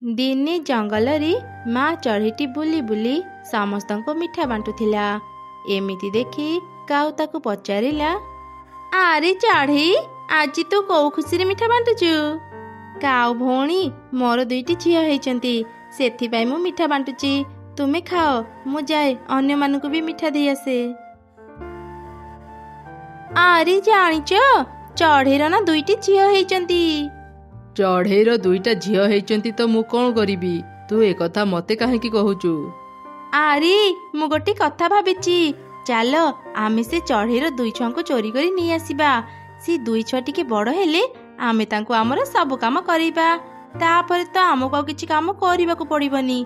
ଦିନେ ଜଙ୍ଗଲରେ ମା ଚଢ଼େଇଟି ବୁଲି ବୁଲି ସମସ୍ତଙ୍କୁ ମିଠା ବାଣ୍ଟୁଥିଲା। ଏମିତି ଦେଖି କାଉ ତାକୁ ପଚାରିଲା, ଆରେ ଚଢ଼େଇ, ଆଜି ତୁ କୋଉ ଖୁସିରେ ମିଠା ବାଣ୍ଟୁଛୁ? କାଉ ଭଉଣୀ, ମୋର 2ଟି ଝିଅ ହେଇଛନ୍ତି, ସେଥିପାଇଁ ମୁଁ ମିଠା ବାଣ୍ଟୁଛି। ତୁମେ ଖାଅ, ମୁଁ ଯାଏ ଅନ୍ୟମାନଙ୍କୁ ବି ମିଠା ଦେଇ ଆସେ। ଆରେ ଜାଣିଛ, ଚଢ଼େଇର ନା 2ଟି ଝିଅ ହେଇଛନ୍ତି। ଚଢ଼େଇର 2ଟା ଝିଅ ହେଇଛନ୍ତି ତ ମୁଁ କ'ଣ କରିବି? ତୁ ଏକଥା ମତେ କାହିଁକି କହୁଛୁ? ଆରେ ମୁଁ ଗୋଟେ କଥା ଭାବିଛି, ଚାଲ ଆମେ ସେ ଚଢ଼େଇର 2 ଛୁଆଙ୍କୁ ଚୋରି କରି ନେଇ ଆସିବା। ସେ 2 ଛୁଆ ଟିକେ ବଡ଼ ହେଲେ ଆମେ ତାଙ୍କୁ ଆମର ସବୁ କାମ କରିବା। ତାପରେ ତ ଆମକୁ ଆଉ କିଛି କାମ କରିବାକୁ ପଡ଼ିବନି,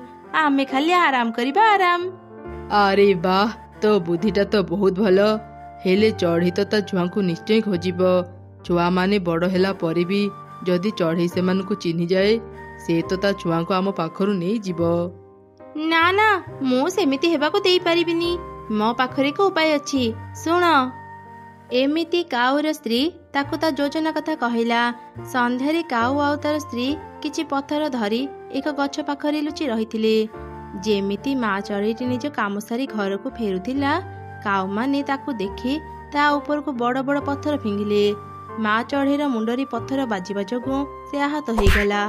ଆମେ ଖାଲି ଆରାମ କରିବା, ଆରାମ। ଆରେ ବାଃ, ତୋ ବୁଦ୍ଧିଟା ତ ବହୁତ ଭଲ। ହେଲେ ଚଢ଼େଇ ତ ତା ଛୁଆଙ୍କୁ ନିଶ୍ଚୟ ଖୋଜିବ। ଛୁଆମାନେ ବଡ଼ ହେଲା ପରେ ବି ଯଦି ଚଢ଼େଇ ସେମାନଙ୍କୁ ଚିହ୍ନିଯାଏ, ସେ ତ ତା ଛୁଆଙ୍କୁ ଆମ ପାଖରୁ ନେଇଯିବ। ନା ନା, ମୁଁ ସେମିତି ହେବାକୁ ଦେଇପାରିବିନି। ମୋ ପାଖରେ ଏକ ଉପାୟ ଅଛି, ଶୁଣ। ଏମିତି କାଉର ସ୍ତ୍ରୀ ତାକୁ ତା ଯୋଜନା କଥା କହିଲା। ସନ୍ଧ୍ୟାରେ କାଉ ଆଉ ତାର ସ୍ତ୍ରୀ କିଛି ପଥର ଧରି ଏକ ଗଛ ପାଖରେ ଲୁଚି ରହିଥିଲେ। ଯେମିତି ମା ଚଢ଼େଇଟି ନିଜ କାମ ସାରି ଘରକୁ ଫେରୁଥିଲା, କାଉମାନେ ତାକୁ ଦେଖି ତା ଉପରକୁ ବଡ଼ ବଡ଼ ପଥର ଫିଙ୍ଗିଲେ। ମା ଚଢ଼େଇର ମୁଣ୍ଡରେ ପଥର ବାଜିବା ଯୋଗୁଁ ସେ ଆହତ ହେଇଗଲା।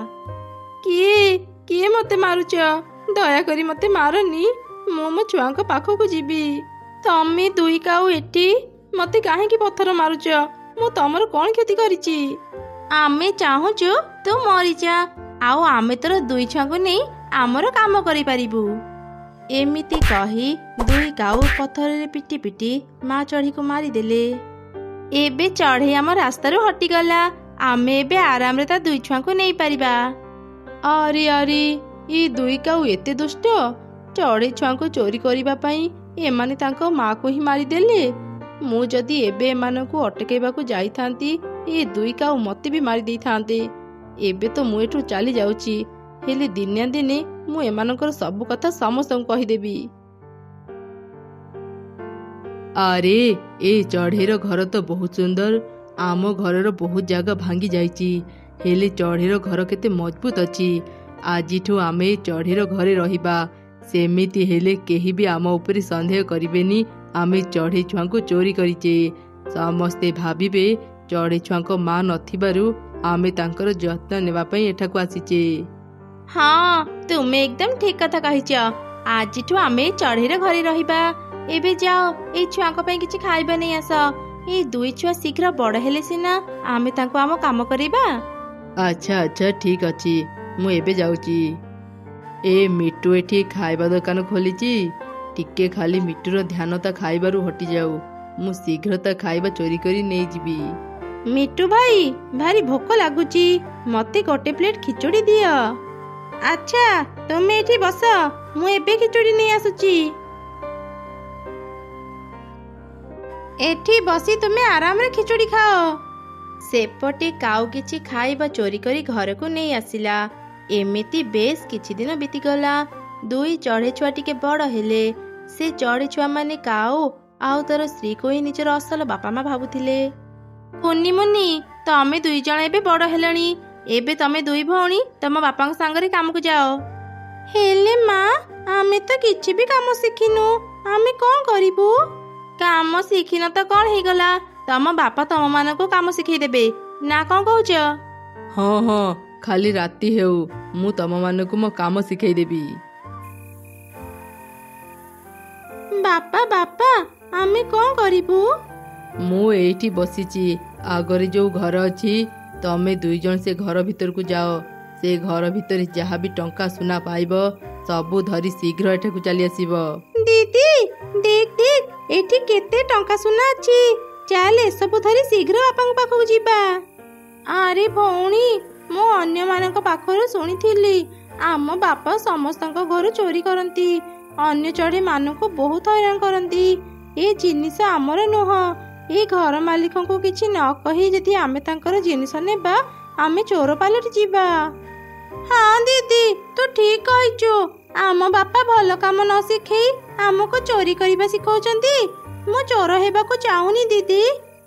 କିଏ କିଏ ମତେ ମାରୁଛ? ଦୟାକରି ମତେ ମାରନି, ମୁଁ ମୋ ଛୁଆଙ୍କ ପାଖକୁ ଯିବି। ତମେ 2 କାଉ ଏଠି ମତେ କାହିଁକି ପଥର ମାରୁଛ? ମୁଁ ତମର କ'ଣ କ୍ଷତି କରିଛି? ଆମେ ଚାହୁଁଛୁ ତୁ ମରିଯା, ଆଉ ଆମେ ତୋର 2 ଛୁଆଙ୍କୁ ନେଇ ଆମର କାମ କରିପାରିବୁ। ଏମିତି କହି 2 କାଉ ପଥରରେ ପିଟି ପିଟି ମା ଚଢ଼େଇକୁ ମାରିଦେଲେ। ଏବେ ଚଢ଼େଇ ଆମ ରାସ୍ତାରୁ ହଟିଗଲା, ଆମେ ଏବେ ଆରାମରେ ତା 2 ଛୁଆଙ୍କୁ ନେଇପାରିବା। ଆରେ ଆରେ, ଏ 2 କାଉ ଏତେ ଦୁଷ୍ଟ! ଚଢ଼େଇ ଛୁଆଙ୍କୁ ଚୋରି କରିବା ପାଇଁ ଏମାନେ ତାଙ୍କ ମାକୁ ହିଁ ମାରିଦେଲେ। ମୁଁ ଯଦି ଏବେ ଏମାନଙ୍କୁ ଅଟକେଇବାକୁ ଯାଇଥାନ୍ତି, ଏ 2 କାଉ ମତେ ବି ମାରି ଦେଇଥାନ୍ତେ। ଏବେ ତ ମୁଁ ଏଠୁ ଚାଲି ଯାଉଛି, ହେଲେ ଦିନେ ଦିନେ ମୁଁ ଏମାନଙ୍କର ସବୁ କଥା ସମସ୍ତଙ୍କୁ କହିଦେବି। ଆରେ, ଏ ଚଢ଼େଇର ଘର ତ ବହୁତ ସୁନ୍ଦର। ଆମ ଘରର ବହୁତ ଜାଗା ଭାଙ୍ଗି ଯାଇଛି, ହେଲେ ଚଢ଼େଇର ଘର କେତେ ମଜବୁତ ଅଛି। ଆଜିଠୁ ଆମେ ଚଢ଼େଇର ଘରେ ରହିବା। ସେମିତି ହେଲେ କେହି ବି ଆମ ଉପରେ ସନ୍ଦେହ କରିବେନି ଆମେ ଚଢ଼େଇ ଛୁଆଙ୍କୁ ଚୋରି କରିଛେ। ସମସ୍ତେ ଭାବିବେ ଚଢ଼େଇ ଛୁଆଙ୍କ ମା ନଥିବାରୁ ଆମେ ତାଙ୍କର ଯତ୍ନ ନେବା ପାଇଁ ଏଠାକୁ ଆସିଛେ। ହଁ, ତୁମେ ଏକଦମ ଠିକ କଥା କହିଛ। ଆଜିଠୁ ଆମେ ଚଢ଼େଇର ଘରେ ରହିବା। ଏବେ ଯାଅ, ଏଇ ଛୁଆଙ୍କ ପାଇଁ କିଛି ଖାଇବା ନେଇ ଆସ। ଏଇ 2 ଛୁଆ ଶୀଘ୍ର ବଡ଼ ହେଲେ ସିନା ଆମେ ତାଙ୍କୁ ଆମ କାମ କରିବା। ଆଚ୍ଛା ଆଚ୍ଛା, ଠିକ ଅଛି, ମୁଁ ଏବେ ଯାଉଛି। ଏ ମିଟୁ ଏଠି ଖାଇବା ଦୋକାନ ଖୋଲିଛି। ଟିକେ ଖାଲି ମିଟୁର ଧ୍ୟାନ ତା ଖାଇବାରୁ ହଟିଯାଉ, ମୁଁ ଶୀଘ୍ର ତା ଖାଇବା ଚୋରି କରି ନେଇଯିବି। ମିଟୁ ଭାଇ, ଭାରି ଭୋକ ଲାଗୁଛି, ମତେ ଗୋଟେ ପ୍ଲେଟ ଖିଚୁଡ଼ି ଦିଅ। ଆଚ୍ଛା, ତୁମେ ଏଠି ବସ, ମୁଁ ଏବେ ଖିଚୁଡ଼ି ନେଇ ଆସୁଛି। ଏଠି ବସି ତୁମେ ଆରାମରେ ଖିଚୁଡ଼ି ଖାଅ। ସେପଟେ କାଉ କିଛି ଖାଇବା ଚୋରି କରି ଘରକୁ ନେଇ ଆସିଲା। ଏମିତି ବେଶ କିଛି ଦିନ ବିତିଗଲା। 2 ଚଢ଼େଇ ଛୁଆ ଟିକେ ବଡ଼ ହେଲେ। ସେ ଚଢ଼େଇ ଛୁଆମାନେ କାଉ ଆଉ ତାର ସ୍ତ୍ରୀକୁ ହିଁ ନିଜର ଅସଲ ବାପା ମା ଭାବୁଥିଲେ। କୁନି ମୁନି, ତମେ 2 ଜଣ ଏବେ ବଡ଼ ହେଲଣି। ଏବେ ତମେ 2 ଭଉଣୀ ତମ ବାପାଙ୍କ ସାଙ୍ଗରେ କାମକୁ ଯାଅ। ହେଲେ ମା, ଆମେ ତ କିଛି ବି କାମ ଶିଖିନୁ, ଆମେ କ'ଣ କରିବୁ? କାମ ଶିଖିନ ତ କ'ଣ ହେଇଗଲା, ତମ ବାପା ତମମାନଙ୍କୁ କାମ ଶିଖେଇ ଦେବେ ନା, କ'ଣ କହୁଛ? ହଁ ହଁ, ଖାଲି ରାତି ହେଉ, ମୁଁ ତମମାନଙ୍କୁ ମୋ କାମ ଶିଖେଇ ଦେବି। ବାପା ବାପା, ଆମେ କ'ଣ କରିବୁ? ମୁଁ ଏଇଠି ବସିଛି, ଆଗରେ ଯୋଉ ଘର ଅଛି, ତମେ 2 ଜଣ ସେ ଘର ଭିତରକୁ ଯାଅ। ସେ ଘର ଭିତରେ ଯାହା ବି ଟଙ୍କା ସୁନା ପାଇବ ସବୁ ଧରି ଶୀଘ୍ର ଏଠାକୁ ଚାଲି ଆସିବ। ଦିଦି, ଦେଖ ଦେଖ, ଏଠି କେତେ ଟଙ୍କା ସୁନା ଅଛି, ଚାଲ ଏସବୁ ଧରି ଶୀଘ୍ର ବାପାଙ୍କ ପାଖକୁ ଯିବା। ଆରେ ଭଉଣୀ, ମୁଁ ଅନ୍ୟମାନଙ୍କ ପାଖରୁ ଶୁଣିଥିଲି ଆମ ବାପା ସମସ୍ତଙ୍କ ଘରୁ ଚୋରି କରନ୍ତି, ଅନ୍ୟ ଚଢ଼େଇ ମାନଙ୍କୁ ବହୁତ ହଇରାଣ କରନ୍ତି। ଏ ଜିନିଷ ଆମର ନୁହଁ। ଏ ଘର ମାଲିକଙ୍କୁ କିଛି ନ କହି ଯଦି ଆମେ ତାଙ୍କର ଜିନିଷ ନେବା, ଆମେ ଚୋର ପାଲଟି ଯିବା। ହଁ ଦିଦି, ତୁ ଠିକ କହିଛୁ। ଆମ ବାପା ଭଲ କାମ ନ ଶିଖେଇ ଆମକୁ ଚୋରି କରିବା ଶିଖଉଛନ୍ତି। ମୁଁ ଚୋର ହେବାକୁ ଚାହୁଁନି ଦିଦି,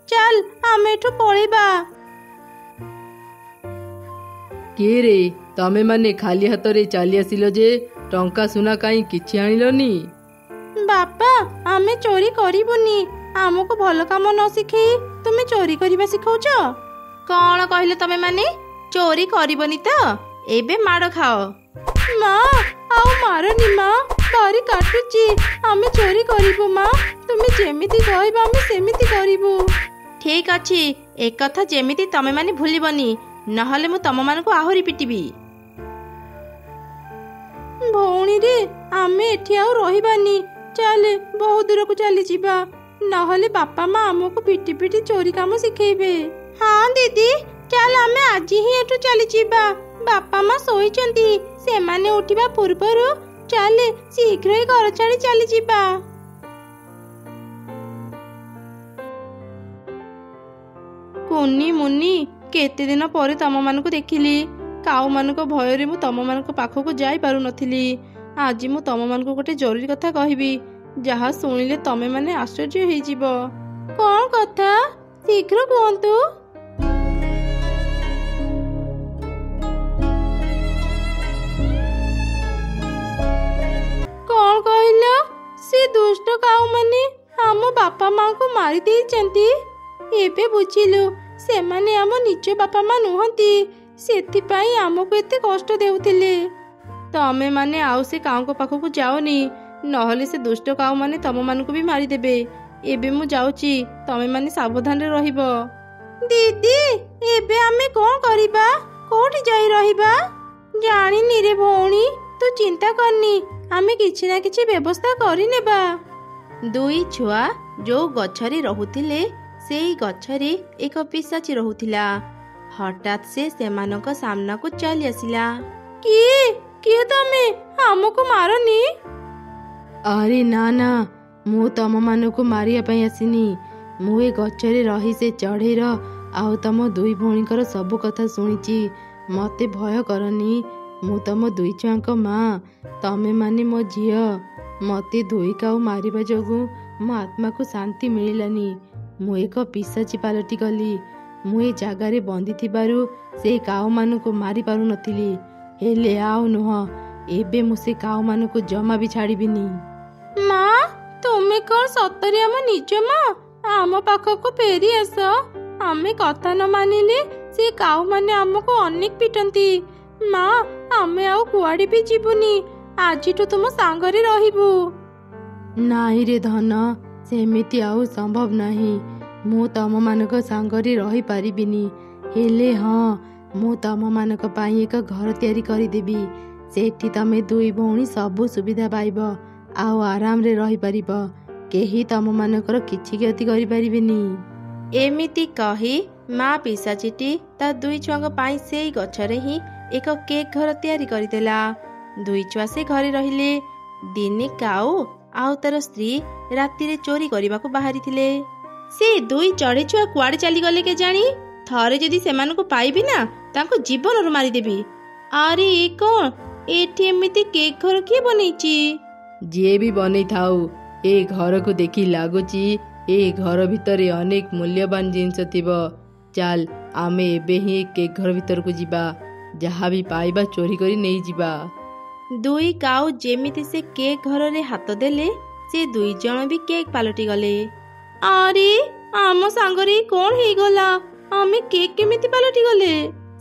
ଚାଲ ଆମେ ଏଠୁ ପଳେଇବା। କିଏ ରେ, ତମେ ମାନେ ଖାଲି ହାତରେ ଚାଲି ଆସିଲ ଯେ ଟଙ୍କା ସୁନା କାହିଁ କିଛି ଆଣିଲନି? ବାପା ଆମେ ଚୋରି କରିବୁନି। ଆମକୁ ଭଲ କାମ ନ ଶିଖେଇ ତୁମେ ଚୋରି କରିବା ଶିଖଉଛ? କଣ କହିଲେ ତମେ ମାନେ? ଚୋରି କରିବନି ତ? ଏବେ ମାଡ଼ ଖାଅ। ମା ଆଉ ମାରନି ମା, ଭାରି କାଟୁଛି। ଆମେ ଚୋରି କରିବୁ ମା, ତୁମେ ଯେମିତି କହିବ ଆମେ ସେମିତି କରିବୁ। ଠିକ ଅଛି, ଏକଥା ଯେମିତି ତମେ ମାନେ ଭୁଲିବନି, ନହେଲେ ମୁଁ ତମମାନଙ୍କୁ ଆହୁରି ପିଟିବି। ଭଉଣୀରେ ଆମେ ଏଠି ଆଉ ରହିବାନି, ଚାଲେ ବହୁ ଦୂରକୁ ଚାଲିଯିବା, ନହେଲେ ବାପା ମା ଆମକୁ ପିଟି ପିଟି ଚୋରି କାମ ଶିଖେଇବେ। ହଁ ଦିଦି, ଚାଲ ଆମେ ଆଜି ହିଁ ଏଠୁ ଚାଲିଯିବା। ବାପା ମା ଶୋଇଛନ୍ତି, ସେମାନେ ଉଠିବା ପୂର୍ବରୁ ଚାଲେ ଶୀଘ୍ର ହିଁ ଘର ଛାଡ଼ି ଚାଲିଯିବା। କୁନି ମୁନି, କେତେ ଦିନ ପରେ ତମମାନଙ୍କୁ ଦେଖିଲି। କାଉମାନଙ୍କ ଭୟରେ ମୁଁ ତମମାନଙ୍କ ପାଖକୁ ଯାଇପାରୁନଥିଲି। ଆଜି ମୁଁ ତମମାନଙ୍କୁ ଗୋଟେ ଜରୁରୀ କଥା କହିବି, ଯାହା ଶୁଣିଲେ ତମେ ମାନେ ଆଶ୍ଚର୍ଯ୍ୟ ହେଇଯିବ। କଣ କଥା? ଶୀଘ୍ର କୁହନ୍ତୁ। କଣ କହିଲ? ସେ ଦୁଷ୍ଟ କାଉମାନେ ଆମ ବାପା ମାଙ୍କୁ ମାରି ଦେଇଛନ୍ତି। ଏବେ ବୁଝିଲୁ, ସେମାନେ ଆମ ନିଜ ବାପା ମା ନୁହନ୍ତି, ସେଥିପାଇଁ ଆମକୁ ଏତେ କଷ୍ଟ ଦେଉଥିଲେ। ତମେ ମାନେ ଆଉ ସେ କାଉଙ୍କ ପାଖକୁ ଯାଅନି, ନହେଲେ ସେ ଦୁଷ୍ଟ କାଉମାନେ ତମମାନଙ୍କୁ ବି ମାରିଦେବେ। ଏବେ ମୁଁ ଯାଉଛି, ତମେ ମାନେ ସାବଧାନରେ ରହିବ। ଦିଦି, ଏବେ ଆମେ କଣ କରିବା? କୋଉଠି ଯାଇ ରହିବା? ଜାଣିନି ରେ ଭଉଣୀ, ତୁ ଚିନ୍ତା କରନି, ଆମେ କିଛି ନା କିଛି ବ୍ୟବସ୍ଥା କରିନେବା। ଦୁଇ ଛୁଆ ଯୋଉ ଗଛରେ ରହୁଥିଲେ, ସେଇ ଗଛରେ ଏକ ପିଶାଚି ରହୁଥିଲା। ହଠାତ୍ ସେ ସେମାନଙ୍କ ସାମ୍ନାକୁ ଚାଲି ଆସିଲା। କିଏ କିଏ ତମେ? ଆମକୁ ମାରନି। ଆରେ ନା ନା, ମୁଁ ତମମାନଙ୍କୁ ମାରିବା ପାଇଁ ଆସିନି। ମୁଁ ଏ ଗଛରେ ରହି ସେ ଚଢ଼େଇର ଆଉ ତମ ଦୁଇ ଭଉଣୀଙ୍କର ସବୁ କଥା ଶୁଣିଛି। ମତେ ଭୟ କରନି, ମୁଁ ତମ ଦୁଇ ଛୁଆଙ୍କ ମା, ତମେ ମାନେ ମୋ ଝିଅ। ମତେ ଦୁଇ କାଉ ମାରିବା ଯୋଗୁଁ ମୋ ଆତ୍ମାକୁ ଶାନ୍ତି ମିଳିଲାନି। ମୁଁ ଏକ ପିଶାଚି ପାଲଟି ଗଲି। ମୁଁ ଏ ଜାଗାରେ ବନ୍ଦି ଥିବାରୁ ସେଇ କାଉମାନଙ୍କୁ ମାରି ପାରୁନଥିଲି, ହେଲେ ଆଉ ନୁହଁ, ଏବେ ମୁଁ ସେ କାଉମାନଙ୍କୁ ଜମା ବି ଛାଡ଼ିବିନି। ମା, ତୁମେ କଣ ସତରେ ଆମ ନିଜ ମା? ଆମ ପାଖକୁ ଫେରି ଆସ। ଆମେ କଥା ନ ମାନିଲେ ସେ କାଉମାନେ ଆମକୁ ଅନେକ ପିଟନ୍ତି। ମା, ଆମେ ଆଉ କୁଆଡ଼େ ବି ଯିବୁନି, ଆଜିଠୁ ତୁମ ସାଙ୍ଗରେ ରହିବୁ। ନାଇଁ ରେ ଧନ, ସେମିତି ଆଉ ସମ୍ଭବ ନାହିଁ। ମୁଁ ତମମାନଙ୍କ ସାଙ୍ଗରେ ରହିପାରିବିନି, ହେଲେ ହଁ, ମୁଁ ତମମାନଙ୍କ ପାଇଁ ଏକ ଘର ତିଆରି କରିଦେବି। ସେଠି ତମେ ଦୁଇ ଭଉଣୀ ସବୁ ସୁବିଧା ପାଇବ, ଆଉ ଆରାମରେ ରହିପାରିବ। କେହି ତମମାନଙ୍କର କିଛି କ୍ଷତି କରିପାରିବେନି। ଏମିତି କହି ମା ପିଶାଚିଟି ତା ଦୁଇ ଛୁଆଙ୍କ ପାଇଁ ସେଇ ଗଛରେ ହିଁ ଏକ କେକ୍ ଘର ତିଆରି କରିଦେଲା। ଦୁଇ ଛୁଆ ସେ ଘରେ ରହିଲେ। ଦିନେ କାଉ ଆଉ ତାର ସ୍ତ୍ରୀ ରାତିରେ ଚୋରି କରିବାକୁ ବାହାରିଥିଲେ। ସେ ଦୁଇ ଚଢ଼େଇ ଛୁଆ କୁଆଡ଼େ ଚାଲିଗଲେ କେଜାଣି? ଥରେ ଯଦି ସେମାନଙ୍କୁ ପାଇବି ନା, ତାଙ୍କୁ ଜୀବନରୁ ମାରିଦେବି। ଆରେ ଏ କଣ? ଏଠି ଏମିତି କେକ୍ ଘର କିଏ ବନେଇଛି? ଯିଏ ବି ବନେଇଥାଉ, ଏ ଘରକୁ ଦେଖି ଲାଗୁଛି ଏ ଘର ଭିତରେ ଅନେକ ମୂଲ୍ୟବାନ ଜିନିଷ ଥିବ। ଚାଲ, ଆମେ ଏବେ ହିଁ କେକ୍ ଘର ଭିତରକୁ ଯିବା, ଯାହା ବି ପାଇବା ଚୋରି କରି ନେଇଯିବା। ଦୁଇ କାଉ ଯେମିତି ସେ କେକ୍ ଘରରେ ହାତ ଦେଲେ, ସେ ଦୁଇ ଜଣ ବି କେକ୍ ପାଲଟି ଗଲେ। ଆରେ ଆମ ସାଙ୍ଗରେ କଣ ହେଇଗଲା? ଆମେ କେକ୍ କେମିତି ପାଲଟି ଗଲେ?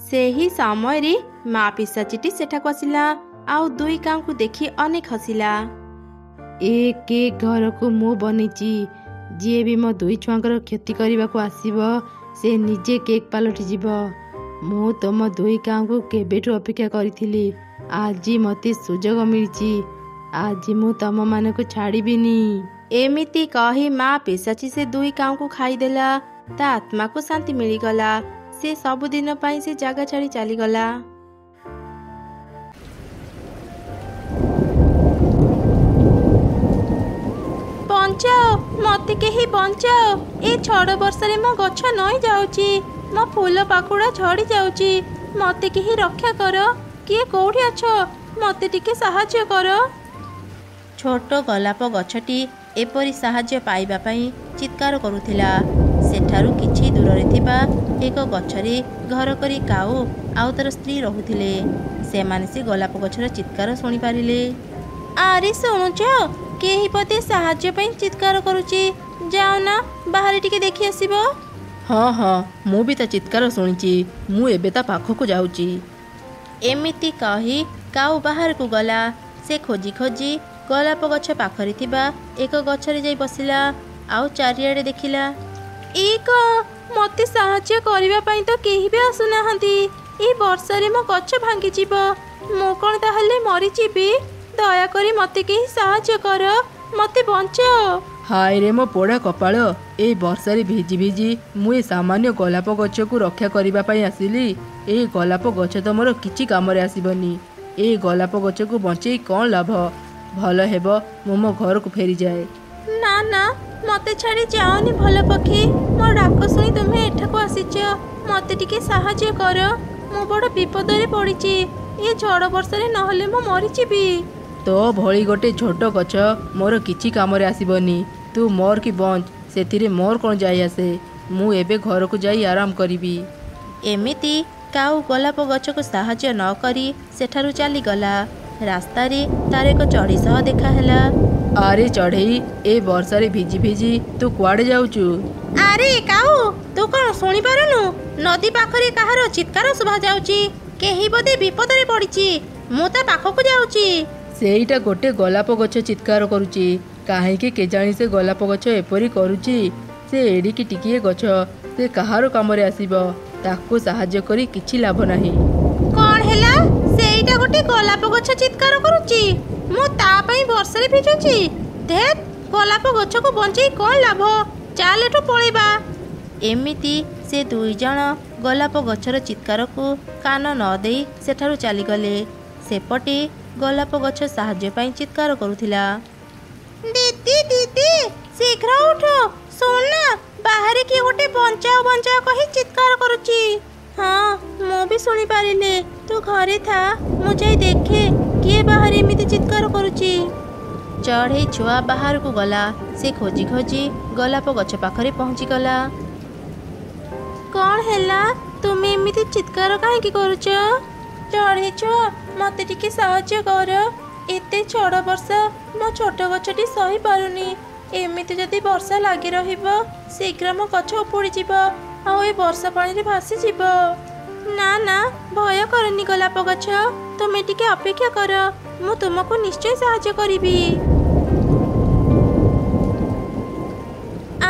ସେହି ସମୟରେ ମା ପିଶାଚିଟି ସେଠାକୁ ଆସିଲା, ଆଉ ଦୁଇ କାଉଙ୍କୁ ଦେଖି ଅନେକ ହସିଲା। ଏ କେକ୍ ଘରକୁ ମୁଁ ବନେଇଛି। ଯିଏ ବି ମୋ ଦୁଇ ଛୁଆଙ୍କର କ୍ଷତି କରିବାକୁ ଆସିବ, ସେ ନିଜେ କେକ୍ ପାଲଟି ଯିବ। ମୁଁ ତମ ଦୁଇ କାଉଙ୍କୁ କେବେଠୁ ଅପେକ୍ଷା କରିଥିଲି। ଆଜି ମୋତେ ସୁଯୋଗ ମିଳିଛି, ଆଜି ମୁଁ ତମମାନଙ୍କୁ ଛାଡ଼ିବିନି। ଏମିତି କହି ମା ପିଶାଚି ସେ ଦୁଇ କାଉଙ୍କୁ ଖାଇଦେଲା। ତା ଆତ୍ମାକୁ ଶାନ୍ତି ମିଳିଗଲା। ସେ ସବୁଦିନ ପାଇଁ ସେ ଜାଗା ଛାଡ଼ି ଚାଲିଗଲା। ବଞ୍ଚାଅ, ମତେ କେହି ବଞ୍ଚାଅ। ଏ ଝଡ଼ ବର୍ଷାରେ ମୋ ଗଛ ନଇଁ ଯାଉଛି, ମୋ ଫୁଲ ପାଖୁଡ଼ା ଝଡ଼ି ଯାଉଛି। ମତେ କେହି ରକ୍ଷା କର। କିଏ କୋଉଠି ଅଛ? ମତେ ଟିକେ ସାହାଯ୍ୟ କର। ଛୋଟ ଗୋଲାପ ଗଛଟି ଏପରି ସାହାଯ୍ୟ ପାଇବା ପାଇଁ ଚିତ୍କାର କରୁଥିଲା। ସେ ସେଠାରୁ କିଛି ଦୂରରେ ଥିବା ଏକ ଗଛରେ ଘର କରି କାଉ ଆଉ ତାର ସ୍ତ୍ରୀ ରହୁଥିଲେ। ସେମାନେ ସେ ଗୋଲାପ ଗଛର ଚିତ୍କାର ଶୁଣିପାରିଲେ। ଆରେ ଶୁଣୁଛ, କେହି ବୋଧେ ସାହାଯ୍ୟ ପାଇଁ ଚିତ୍କାର କରୁଛି। ଯାଅ ନା ବାହାରେ ଟିକେ ଦେଖି ଆସିବ। ହଁ ହଁ, ମୁଁ ବି ତା ଚିତ୍କାର ଶୁଣିଛି। ମୁଁ ଏବେ ତା ପାଖକୁ ଯାଉଛି। ଏମିତି କହି କାଉ ବାହାରକୁ ଗଲା। ସେ ଖୋଜି ଖୋଜି ଗୋଲାପ ଗଛ ପାଖରେ ଥିବା ଏକ ଗଛରେ ଯାଇ ବସିଲା ଆଉ ଚାରିଆଡ଼େ ଦେଖିଲା। ମୋତେ ସାହାଯ୍ୟ କରିବା ପାଇଁ ତ କେହି ବି ଆସୁନାହାନ୍ତି। ଏ ବର୍ଷାରେ ମୋ ଗଛ ଭାଙ୍ଗିଯିବ। ମୁଁ କ'ଣ ତାହେଲେ ମରିଯିବି? ଦୟାକରି ମୋତେ କେହି ସାହାଯ୍ୟ କର, ମୋତେ ବଞ୍ଚାଅ। ହାୟ ରେ ମୋ ପୋଡ଼ା କପାଳ! ଏଇ ବର୍ଷାରେ ଭିଜି ଭିଜି ମୁଁ ଏ ସାମାନ୍ୟ ଗୋଲାପ ଗଛକୁ ରକ୍ଷା କରିବା ପାଇଁ ଆସିଲି। ଏଇ ଗୋଲାପ ଗଛ ତ ମୋର କିଛି କାମରେ ଆସିବନି। ଏଇ ଗୋଲାପ ଗଛକୁ ବଞ୍ଚେଇ କ'ଣ ଲାଭ? ଭଲ ହେବ ମୁଁ ମୋ ଘରକୁ ଫେରିଯାଏ। ନା ନା, ମୋତେ ଛାଡ଼ି ଯାଅନି ଭଲ ପକ୍ଷୀ। ମୋ ଡାକ ଶୁଣି ତୁମେ ଏଠାକୁ ଆସିଛ। ମୋତେ ଟିକେ ସାହାଯ୍ୟ କର। ମୁଁ ବଡ଼ ବିପଦରେ ପଡ଼ିଛି। ଏ ଝଡ଼ ବର୍ଷାରେ ନହେଲେ ମୁଁ ମରିଯିବି। ତୋ ଭଳି ଗୋଟେ ଛୋଟ ଗଛ ମୋର କିଛି କାମରେ ଆସିବନି। ତୁ ମର କି ବଞ୍ଚ, ସେଥିରେ ମୋର କ'ଣ ଯାଇ ଆସେ। ମୁଁ ଏବେ ଘରକୁ ଯାଇ ଆରାମ କରିବି। ଏମିତି କାଉ ଗୋଲାପ ଗଛକୁ ସାହାଯ୍ୟ ନ କରି ସେଠାରୁ ଚାଲିଗଲା। ରାସ୍ତାରେ ତାର ଏକ ଚଢ଼େଇ ସହ ଦେଖା ହେଲା। ଆରେ ଚଢ଼େଇ, ଏ ବର୍ଷାରେ ଭିଜି ଭିଜି ତୁ କୁଆଡ଼େ ଯାଉଛୁ? ଆରେ କାଉ, ତୁ କ'ଣ ଶୁଣିପାରୁନୁ? ନଦୀ ପାଖରେ କାହାର ଚିତ୍କାର ଶୁଭାଯାଉଛି। କେହି ବୋଧେ ବିପଦରେ ପଡ଼ିଛି। ମୁଁ ତା ପାଖକୁ ଯାଉଛି। ସେଇଟା ଗୋଟେ ଗୋଲାପ ଗଛ ଚିତ୍କାର କରୁଛି। କାହିଁକି କେଜାଣି ସେ ଗୋଲାପ ଗଛ ଏପରି କରୁଛି? ସେ ଏଡ଼ିକି ଟିକିଏ ଗଛ, ସେ କାହାର କାମରେ ଆସିବ? ତାକୁ ସାହାଯ୍ୟ କରି କିଛି ଲାଭ ନାହିଁ। କ'ଣ ହେଲା? ସେଇଟା ଗୋଟେ ଗୋଲାପ ଗଛ ଚିତ୍କାର କରୁଛି। ମୁଁ ତା ପାଇଁ ବର୍ଷାରେ ଭିଜୁଛି। ଧେତ୍, ଗୋଲାପ ଗଛକୁ ବଞ୍ଚେଇ କ'ଣ ଲାଭ? ଚାଲ ଏଠୁ ପଳେଇବା। ଏମିତି ସେ ଦୁଇ ଜଣ ଗୋଲାପ ଗଛର ଚିତ୍କାରକୁ କାନ ନ ଦେଇ ସେଠାରୁ ଚାଲିଗଲେ। ସେପଟେ ଗୋଲାପ ଗଛ ସାହାଯ୍ୟ ପାଇଁ ଚିତ୍କାର କରୁଥିଲା। ଦିଦି ଦିଦି, ଶୀଘ୍ର ଉଠ। ଶୁଣ ନା, ବାହାରେ କିଏ ଗୋଟେ ବଞ୍ଚାଅ ବଞ୍ଚାଅ କହି ଚିତ୍କାର କରୁଛି। ହଁ, ମୁଁ ବି ଶୁଣିପାରିଲି। ତୁ ଘରେ ଥା, ମୁଁ ଯାଇ ଦେଖେ କିଏ ବାହାରେ ଏମିତି ଚିତ୍କାର କରୁଛି। ଚଢ଼େଇ ଛୁଆ ବାହାରକୁ ଗଲା। ସେ ଖୋଜି ଖୋଜି ଗୋଲାପ ଗଛ ପାଖରେ ପହଞ୍ଚିଗଲା। କ'ଣ ହେଲା? ତୁମେ ଏମିତି ଚିତ୍କାର କାହିଁକି କରୁଛ? ଚଢ଼େଇ ଛୁଆ, ମୋତେ ଟିକେ ସାହାଯ୍ୟ କର। ଏତେ ଝଡ଼ ବର୍ଷା ମୋ ଛୋଟ ଗଛଟି ସହିପାରୁନି। ଏମିତି ଯଦି ବର୍ଷା ଲାଗି ରହିବ, ଶୀଘ୍ର ମୋ ଗଛ ଉପୁଡ଼ିଯିବ ଆଉ ଏ ବର୍ଷା ପାଣିରେ ଭାସିଯିବ। ନା ନା, ଭୟ କରନି ଗୋଲାପ ଗଛ। ତୁମେ ଟିକେ ଅପେକ୍ଷା କର, ମୁଁ ତୁମକୁ ନିଶ୍ଚୟ ସାହାଯ୍ୟ କରିବି।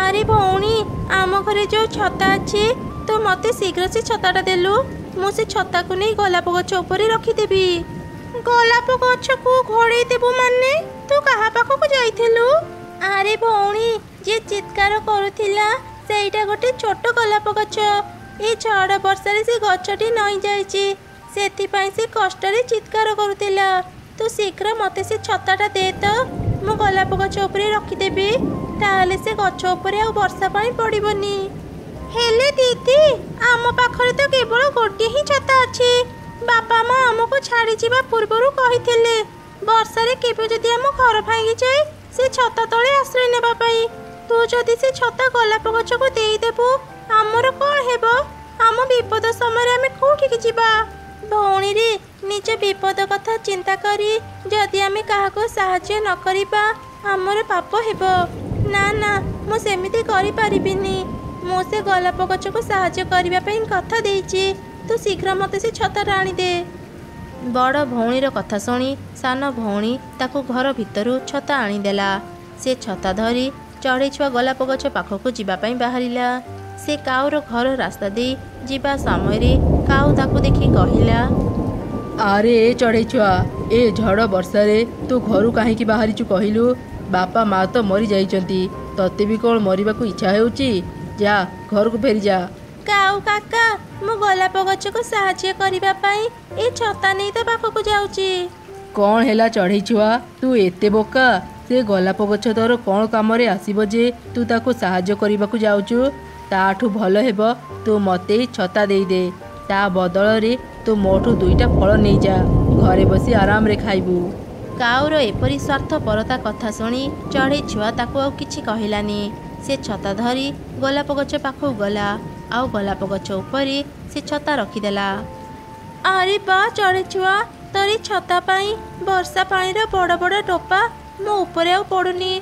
ଆରେ ଭଉଣୀ, ଆମ ଘରେ ଯେଉଁ ଛତା ଅଛି, ତୁ ମୋତେ ଶୀଘ୍ର ସେ ଛତାଟା ଦେଲୁ। ମୁଁ ସେ ଛତାକୁ ନେଇ ଗୋଲାପ ଗଛ ଉପରେ ରଖିଦେବି। ଗୋଲାପ ଗଛକୁ ଘୋଡ଼େଇ ଦେବୁ ମାନେ? ତୁ କାହା ପାଖକୁ ଯାଇଥିଲୁ? ଆରେ ଭଉଣୀ, ଯିଏ ଚିତ୍କାର କରୁଥିଲା ସେଇଟା ଗୋଟେ ଛୋଟ ଗୋଲାପ ଗଛ। ଏ ଝଡ଼ ବର୍ଷାରେ ସେ ଗଛଟି ନଇଁ ଯାଇଛି। ସେଥିପାଇଁ ସେ କଷ୍ଟରେ ଚିତ୍କାର କରୁଥିଲା। ତୁ ଶୀଘ୍ର ମୋତେ ସେ ଛତାଟା ଦେ ତ, ମୁଁ ଗୋଲାପ ଗଛ ଉପରେ ରଖିଦେବି। ତାହେଲେ ସେ ଗଛ ଉପରେ ଆଉ ବର୍ଷା ପାଣି ପଡ଼ିବନି। ହେଲେ ଦିଦି, ଆମ ପାଖରେ ତ କେବଳ ଗୋଟିଏ ହିଁ ଛତା ଅଛି। ବାପା ମା ଆମକୁ ଛାଡ଼ିଯିବା ପୂର୍ବରୁ କହିଥିଲେ, ବର୍ଷାରେ କେବେ ଯଦି ଆମ ଘର ଭାଙ୍ଗିଯାଏ ସେ ଛତା ତଳେ ଆଶ୍ରୟ ନେବା ପାଇଁ। ତୁ ଯଦି ସେ ଛତା ଗୋଲାପ ଗଛକୁ ଦେଇଦେବୁ, ଆମର କ'ଣ ହେବ? ଆମ ବିପଦ ସମୟରେ ଆମେ କୋଉଠିକି ଯିବା? ଭଉଣୀରେ, ନିଜ ବିପଦ କଥା ଚିନ୍ତା କରି ଯଦି ଆମେ କାହାକୁ ସାହାଯ୍ୟ ନ କରିବା, ଆମର ପାପ ହେବ। ନା ନା, ମୁଁ ସେମିତି କରିପାରିବିନି। ମୁଁ ସେ ଗୋଲାପ ଗଛକୁ ସାହାଯ୍ୟ କରିବା ପାଇଁ କଥା ଦେଇଛି। ତୁ ଶୀଘ୍ର ମୋତେ ସେ ଛତାଟା ଆଣିଦେ। ବଡ଼ ଭଉଣୀର କଥା ଶୁଣି ସାନ ଭଉଣୀ ତାକୁ ଘର ଭିତରୁ ଛତା ଆଣିଦେଲା। ସେ ଛତା ଧରି ଚଢ଼େଇ ଛୁଆ ଗୋଲାପ ଗଛ ପାଖକୁ ଯିବା ପାଇଁ ବାହାରିଲା। ସେ କାଉର ଘର ରାସ୍ତା ଦେଇ ଯିବା ସମୟରେ କାଉ ତାକୁ ଦେଖି କହିଲା, ଆରେ ଏ ଚଢ଼େଇ ଛୁଆ, ଏ ଝଡ଼ ବର୍ଷାରେ ତୁ ଘରୁ କାହିଁକି ବାହାରିଛୁ କହିଲୁ? ବାପା ମା ତ ମରିଯାଇଛନ୍ତି, ତତେ ବି କ'ଣ ମରିବାକୁ ଇଚ୍ଛା ହେଉଛି? ଯା, ଘରକୁ ଫେରିଯା। କାଉ କାକା, ମୁଁ ଗୋଲାପ ଗଛକୁ ସାହାଯ୍ୟ କରିବା ପାଇଁ ଏ ଛତା ନେଇ ତା ପାଖକୁ ଯାଉଛି। କ'ଣ ହେଲା ଚଢ଼େଇ ଛୁଆ, ତୁ ଏତେ ବୋକା? ସେ ଗୋଲାପ ଗଛ ତୋର କ'ଣ କାମରେ ଆସିବ ଯେ ତୁ ତାକୁ ସାହାଯ୍ୟ କରିବାକୁ ଯାଉଛୁ? ତାଠୁ ଭଲ ହେବ ତୁ ମୋତେ ଛତା ଦେଇଦେ। ତା ବଦଳରେ ତୁ ମୋଠୁ 2ଟା ଫଳ ନେଇଯା। ଘରେ ବସି ଆରାମରେ ଖାଇବୁ। କାଉର ଏପରି ସ୍ୱାର୍ଥପରତା କଥା ଶୁଣି ଚଢ଼େଇ ଛୁଆ ତାକୁ ଆଉ କିଛି କହିଲାନି। से छता धरी गोलाप गछ पाखु गला आउ गोलाप गछ उपरे से छता रखिदेला। अरे बा चढ़े छुआ तरी छता पाई वर्षा पानीर बड़ बड़ टोपा मो उपरे आउ पड़ुनी।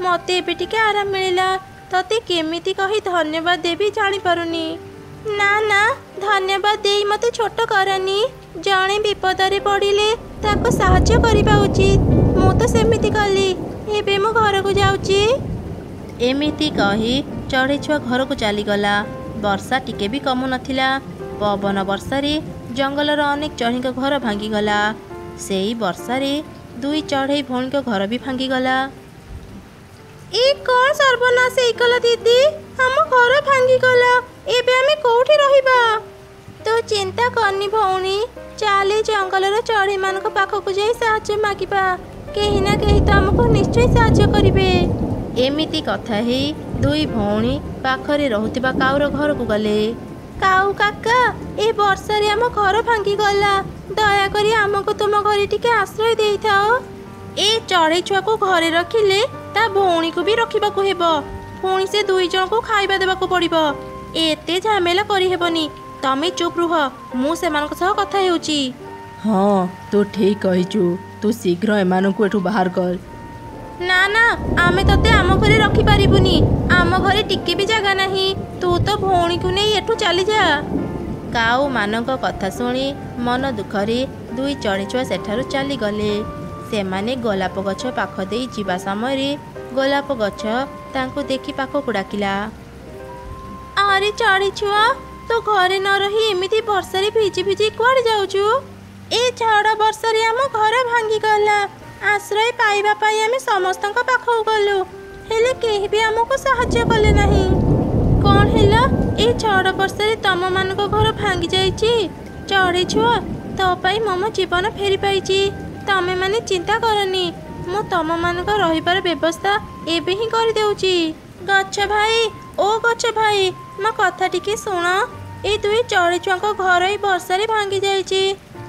मते एबे टिके आराम मिलिला। तते केमिति कही धन्यवाद देवी जानी पारुनी। ना ना धन्यवाद देई मते छोट करनी। जणे विपदरे पड़िले ताको साहाय्य करिबा उचित। मु तो सेमिति कली। एबे मो घर को जाउची। एमिति कही चढ़े छुआ घर को चलीगला। वर्षा टिके भी कमु नथिला। पवन वर्षारे जंगलर अनेक चढ़ीक घर भांगीगला। सेई वर्षारे दुई चढ़ई भौणी घर भी भांगीगला। ए कौन सर्वनाश कला दीदी? हम घर भांगीगला। एबे आमे कोठी रहिबा? तो चिंता करनी भौणी। चाले जंगलर चढ़ई मानक पाखक जाई साहाय्य मागिबा। केही ना केही तो हमको निश्चय साहाय्य करिवे। एमिति कथा हे दुई भौणी पाखरे रहुतिबा काउर घर को गले। काऊ काका ए वर्षारे आम घर भांगी गला। दया करी हमको तुम घरे टिके आश्रय देई थाओ। ए चढ़ई छुआ को घरे रखिले ता भौणी को भी रखिबाकू हेबो। पुणी से दुई जन को खाइबा देबाकू पड़िबो। एते झमेला करी हेबनी। तमे चुप रुह। मु सेमानक सह कथा हेउची। हाँ तू ठीक कहिचु। तू शीघ्र एमानकू एठू बाहर कर। ना ना आमे तते आम घरे रखी पारिबुनी। आम घरे टिके भी जगह नहीं। तू तो भौणी को नहीं एठू चली जा। काऊ मानक कथा शुणी मन दुखरे दुई चढ़ी छुआ सेठारु चली गले। सेमाने गोलाप गछ पाख देई जीवा समय गोलाप गछ तांको देखि पाखकु डाकिला। अरे चढ़ी छुआ तो घरे न रही एमिति वर्षारे भिजी भिजी कुआडे जाउछु? ए झड़ वर्षारे आम घर भांगी गला। आश्रय पाइबा पाई आमे समस्तक पाखकु गलु। हेले केही भी हमको साहाय्य कले नहीं। कौन हेला? ए झड़ वर्षारे तम मानक घर भांगी जाइछि। चढ़ी छुआ तो पाई मम जीवन फेरी पाइछि। तमे माने चिंता करनी। मु तम मानक रहिबार व्यवस्था एबे ही कर देउछि। गछ भाई ओ गछ भाई मो कथा टिके सुन। ए दुई चढ़ी छुआक घर ही वर्षारे भांगी जाइछि।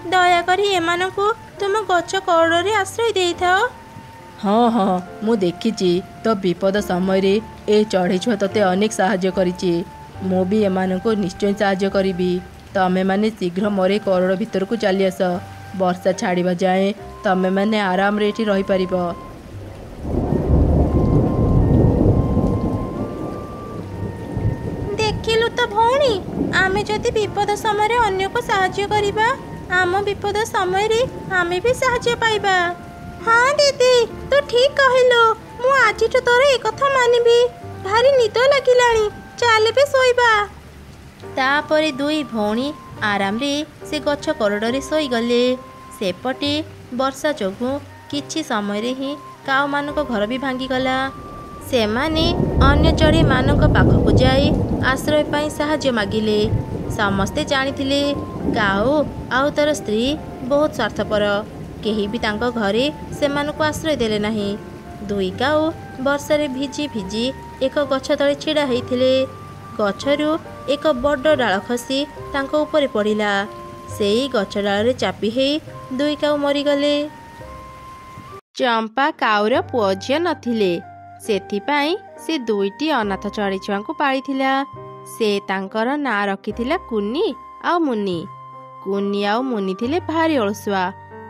दया करी एमानकू तुम गछ कड़े आश्रय देई थाओ। हाँ हाँ मु देखिछि तो विपद समय ए चढ़ई छुआ तते अनेक साहाय्य करिछि। मु भी एमानकू निश्चय साहाय्य करिबी। तमे माने शीघ्र मोरे करोड़ भीतर को चली आस। वर्षा छाड़िबा जाए तमे माने आराम रे एठी रही पारिबो। देखिलु तो भौणी आमे जदि विपद समय अन्य को साहाय्य करिबा आम विपद समय आमे भी साहाय्य पाइबा। हाँ दीदी तू ठीक कहलु। मु आज तोर ए कथा मानिबी। भारी निद लागिलाणी। चाले बे सोइबा। तापरे दुई भौणी आराम रे से गछ करोड़े सोई गले। सेपटे वर्षा जोगु किछि समय रे ही काऊ मानक घर भी भांगी गला। सेमाने अन्य चढ़ी मानक पाखकु जाई आश्रय पाई साहाय्य मागिले। समस्ते जानिथिले काऊ आउ तार स्त्री बहुत स्वार्थपर। केही भी तांको घरे सेमानकु आश्रय देले नाही। दुई काऊ वर्षारे भिजी भिजी एक गछ तळे छिड़ा हेइथिले। गछरु एक बड़ डाल खसी तांको उपरे पड़िला। सेई गछ डाल चापी हेई दुई काऊ मरीगले। चंपा काऊर पुओ झियो नथिले। सेथिपाई से दुईटी अनाथ चढ़ी छुआंकु पाळिथिला। से तांकर ना रखिथिला कुन्नी आ मुन्नी। कुन्नी आ मुन्नी थिले भारी अलसुआ।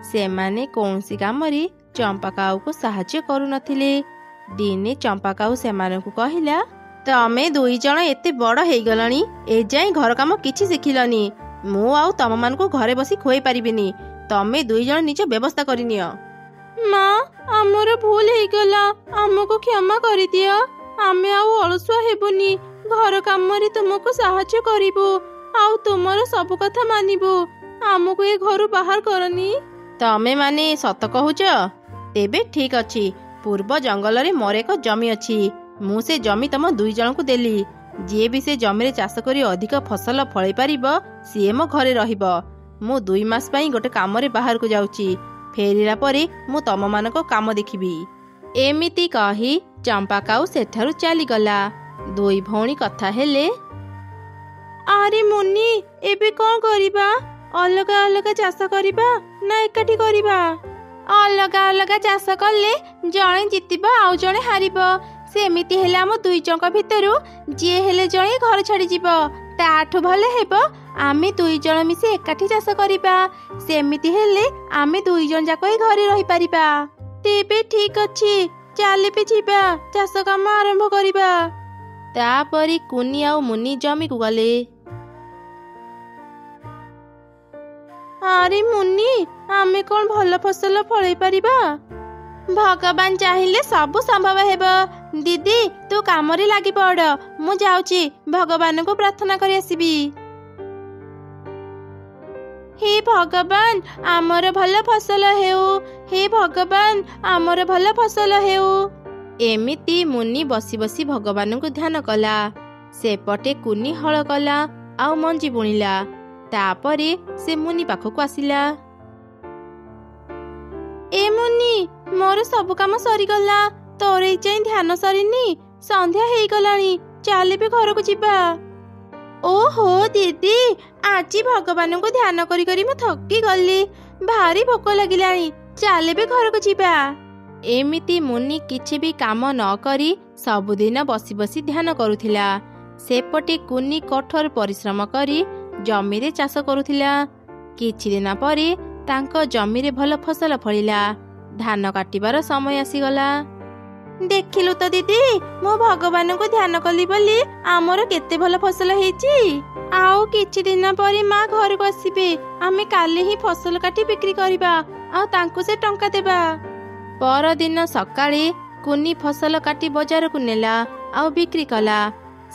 सेमाने कौनसी कामरी चंपा काऊ को साहाय्य करू नथिले। दिने चंपा काऊ सेमानकु कहिला तमे दुई जण एते बड़ हेइगलणी ए जाई घर काम किछि सिखिलनी। मु आउ तम मानकु घरे बसी खोई पारिबिनी। तमे दुई जण निज व्यवस्था करिनियो। माँ हमर भूल हेइगला। हमको क्षमा करि दियो। आमे आउ अलसुआ हेबुनी। घर कामरी तुमको साहाय्य करिबो आउ तुमर सब कथा मानिबो। हमको ए घरु बाहर करनी। तमे माने सत कहूच? तेबे ठीक अछि। पूर्व जंगल रे मोर एक जमी अछि। मु से जमी तम दुई जन को देली। जे भी से जमी रे चाष करी अधिक फसल फळै पारिबो सी मो घरे रहिबो। मु 2 मास पई गोटे काम रे बाहर को जाउची। फेरिला परे मु तम मानको काम देखिबी। एमिति कही चंपा काऊ सेठारु चली गला। दुई भौणी कथा हेले। अरे मुन्नी एबे कोन करिबा? अलगा अलगा चाष करिबा ना एकाठी करिबा? अलगा अलगा चाष कले जणे जितिबा आउ जणे हारिबो। ସେମିତି ହେଲେ ଆମ ଦୁଇ ଜଣଙ୍କ ଭିତରୁ ଯିଏ ହେଲେ ଜଣେ ଘର ଛାଡ଼ିଯିବ। ତାଠୁ ଭଲ ହେବ ଆମେ ଦୁଇ ଜଣ ମିଶି ଏକାଠି ଚାଷ କରିବା। ସେମିତି ହେଲେ ଆମେ ଦୁଇ ଜଣ ଯାକ ହିଁ ଘରେ ରହିପାରିବା। ତେବେ ଠିକ ଅଛି, ଚାଲିବେ ଯିବା, ଚାଷ କାମ ଆରମ୍ଭ କରିବା। ତାପରେ କୁନି ଆଉ ମୁନି ଜମିକୁ ଗଲେ। ଆରେ ମୁନି, ଆମେ କଣ ଭଲ ଫସଲ ଫଳେଇ ପାରିବା? ଭଗବାନ ଚାହିଁଲେ ସବୁ ସମ୍ଭବ ହେବ। ଦିଦି, ତୁ କାମରେ ଲାଗି ପଡ, ମୁଁ ଯାଉଛି ଭଗବାନଙ୍କୁ ପ୍ରାର୍ଥନା କରି ଆସିବି। ହେ ଭଗବାନ, ଆମର ଭଲ ଫସଲ ହେଉ। ହେ ଭଗବାନ, ଆମର ଭଲ ଫସଲ ହେଉ। ଏମିତି ମୁନି ବସି ବସି ଭଗବାନଙ୍କୁ ଧ୍ୟାନ କଲା। ସେପଟେ କୁନି ହଳ କଲା ଆଉ ମଞ୍ଜି ବୁଣିଲା। ତାପରେ ସେ ମୁନି ପାଖକୁ ଆସିଲା। ଏ ମୁନି, ମୋର ସବୁ କାମ ସରିଗଲା, ତୋର ଏଇ ଯାଏଁ ଧ୍ୟାନ ସରିନି। ସନ୍ଧ୍ୟା ହେଇଗଲାଣି, ଚାଲିବେ ଘରକୁ ଯିବା। ଓହୋ ଦିଦି, ଆଜି ଭଗବାନଙ୍କୁ ଧ୍ୟାନ କରି କରି ମୁଁ ଥକି ଗଲି। ଭାରି ଭୋକ ଲାଗିଲାଣି, ଚାଲିବେ ଘରକୁ ଯିବା। ଏମିତି ମୁନି କିଛି ବି କାମ ନ କରି ସବୁଦିନ ବସି ବସି ଧ୍ୟାନ କରୁଥିଲା। ସେପଟେ କୁନି କଠୋର ପରିଶ୍ରମ କରି ଜମିରେ ଚାଷ କରୁଥିଲା। କିଛି ଦିନ ପରେ ତାଙ୍କ ଜମିରେ ଭଲ ଫସଲ ଫଳିଲା। ଧାନ କାଟିବାର ସମୟ ଆସିଗଲା। ଦେଖିଲୁ ତ ଦିଦି, ମୁଁ ଭଗବାନଙ୍କୁ ଧ୍ୟାନ କଲି ବୋଲି ଆମର କେତେ ଭଲ ଫସଲ ହେଇଛି। ଆଉ କିଛି ଦିନ ପରେ ମା ଘରକୁ ଆସିବେ। ଆମେ କାଲି ହିଁ ଫସଲ କାଟି ବିକ୍ରି କରିବା ଆଉ ତାଙ୍କୁ ସେ ଟଙ୍କା ଦେବା। ପରଦିନ ସକାଳେ କୁନି ଫସଲ କାଟି ବଜାରକୁ ନେଲା ଆଉ ବିକ୍ରି କଲା।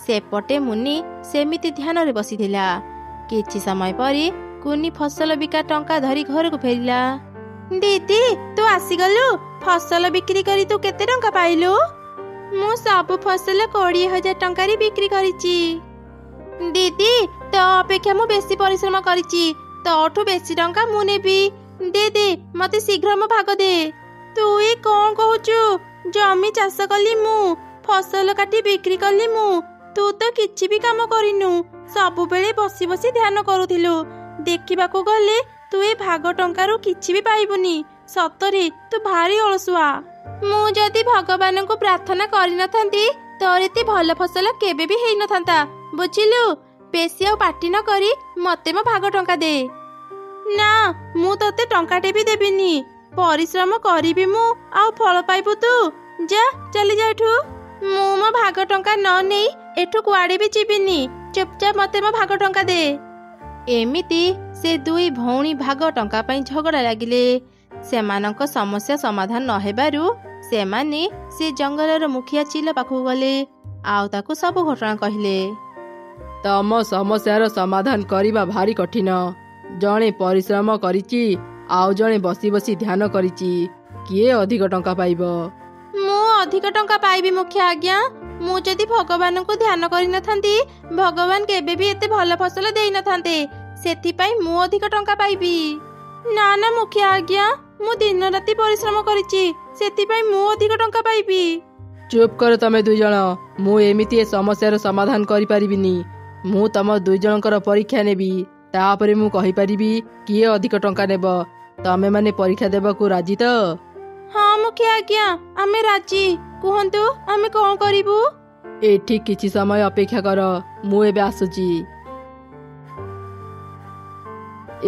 ସେପଟେ ମୁନି ସେମିତି ଧ୍ୟାନରେ ବସିଥିଲା। କିଛି ସମୟ ପରେ କୁନି ଫସଲ ବିକା ଟଙ୍କା ଧରି ଘରକୁ ଫେରିଲା। ଦିଦି, ତୁ ଆସିଗଲୁ। ଫସଲ ବିକ୍ରି କରି ତୁ କେତେ ଟଙ୍କା ପାଇଲୁ? ମୁଁ ସବୁ ଫସଲ 20,000 ଟଙ୍କାରେ ବିକ୍ରି କରିଛି। ଦିଦି, ତୋ ଅପେକ୍ଷା ମୁଁ ବେଶୀ ପରିଶ୍ରମ କରିଛି। ତୋଠୁ ବେଶୀ ଟଙ୍କା ମୁଁ ନେବି। ଦିଦି, ମତେ ଶୀଘ୍ର ମୋ ଭାଗ ଦେ। ତୁ କଣ କହୁଛୁ? ଜମି ଚାଷ କଲି ମୁଁ, ଫସଲ କାଟି ବିକ୍ରି କଲି ମୁଁ। ତୁ ତ କିଛି ବି କାମ କରିନୁ, ସବୁବେଳେ ବସି ବସି ଧ୍ୟାନ କରୁଥିଲୁ। ଦେଖିବାକୁ ଗଲେ ତୁ ଏ ଭାଗ ଟଙ୍କାରୁ କିଛି ବି ପାଇବୁନି। ସତରେ ତୁ ଭାରି ଅଳସୁଆ। ମୁଁ ଯଦି ଭଗବାନଙ୍କୁ ପ୍ରାର୍ଥନା କରିନଥାନ୍ତି, ତୋର ଏତେ ଭଲ ଫସଲ କେବେ ବି ହେଇନଥାନ୍ତା, ବୁଝିଲୁ? ବେଶୀ ଆଉ ପାଟି ନ କରି ମତେ ମୋ ଭାଗ ଟଙ୍କା ଦେ। ନା, ମୁଁ ତତେ ଟଙ୍କାଟେ ବି ଦେବିନି। ପରିଶ୍ରମ କରିବି ମୁଁ, ଆଉ ଫଳ ପାଇବୁ ତୁ। ଯା, ଚାଲି ଯା ଏଠୁ। ମୁଁ ମୋ ଭାଗ ଟଙ୍କା ନ ନେଇ ଏଠୁ କୁଆଡେ ବି ଯିବିନି। ଚୁପଚାପ ମତେ ମୋ ଭାଗ ଟଙ୍କା ଦେ। ଏମିତି ସେ ଦୁଇ ଭଉଣୀ ଭାଗ ଟଙ୍କା ପାଇଁ ଝଗଡ଼ା ଲାଗିଲେ। ସେମାନଙ୍କ ସମସ୍ୟା ସମାଧାନ ନ ହେବାରୁ ସେମାନେ ସେ ଜଙ୍ଗଲର ମୁଖିଆ ଚିଲ ପାଖକୁ ଗଲେ ଆଉ ତାକୁ ସବୁ ଘଟଣା କହିଲେ। ତମ ସମସ୍ୟାର ସମାଧାନ କରିବା ଭାରି କଠିନ। ଜଣେ ପରିଶ୍ରମ କରିଛି ଆଉ ଜଣେ ବସି ବସି ଧ୍ୟାନ କରିଛି। କିଏ ଅଧିକ ଟଙ୍କା ପାଇବ? ମୁଁ ଅଧିକ ଟଙ୍କା ପାଇବି ମୁଖିଆ ଆଜ୍ଞା। ମୁଁ ଯଦି ଭଗବାନଙ୍କୁ ଧ୍ୟାନ କରିନଥାନ୍ତି, ଭଗବାନ କେବେ ବି ଏତେ ଭଲ ଫସଲ ଦେଇନଥାନ୍ତେ। ସେଥିପାଇଁ ମୁଁ ଅଧିକ ଟଙ୍କା ପାଇବି। ନା ନା ମୁଖିଆ ଆଜ୍ଞା, ମୁଁ ଦିନ ରାତି ପରିଶ୍ରମ କରିଛି, ସେଥିପାଇଁ ମୁଁ ଅଧିକ ଟଙ୍କା ପାଇବି। ଚୁପ୍ କର ତମେ ଦୁଇ ଜଣ। ମୁଁ ଏମିତି ଏ ସମସ୍ୟାର ସମାଧାନ କରିପାରିବିନି। ମୁଁ ତମ ଦୁଇ ଜଣଙ୍କର ପରୀକ୍ଷା ନେବି, ତାପରେ ମୁଁ କହିପାରିବି କିଏ ଅଧିକ ଟଙ୍କା ନେବ। ତମେ ମାନେ ପରୀକ୍ଷା ଦେବାକୁ ରାଜି ତ? ହଁ ମୁଖିଆ ଆଜ୍ଞା, ଆମେ ରାଜି। କୁହନ୍ତୁ, ଆମେ କଣ କରିବୁ? ଏଠି କିଛି ସମୟ ଅପେକ୍ଷା କର, ମୁଁ ଏବେ ଆସୁଛି।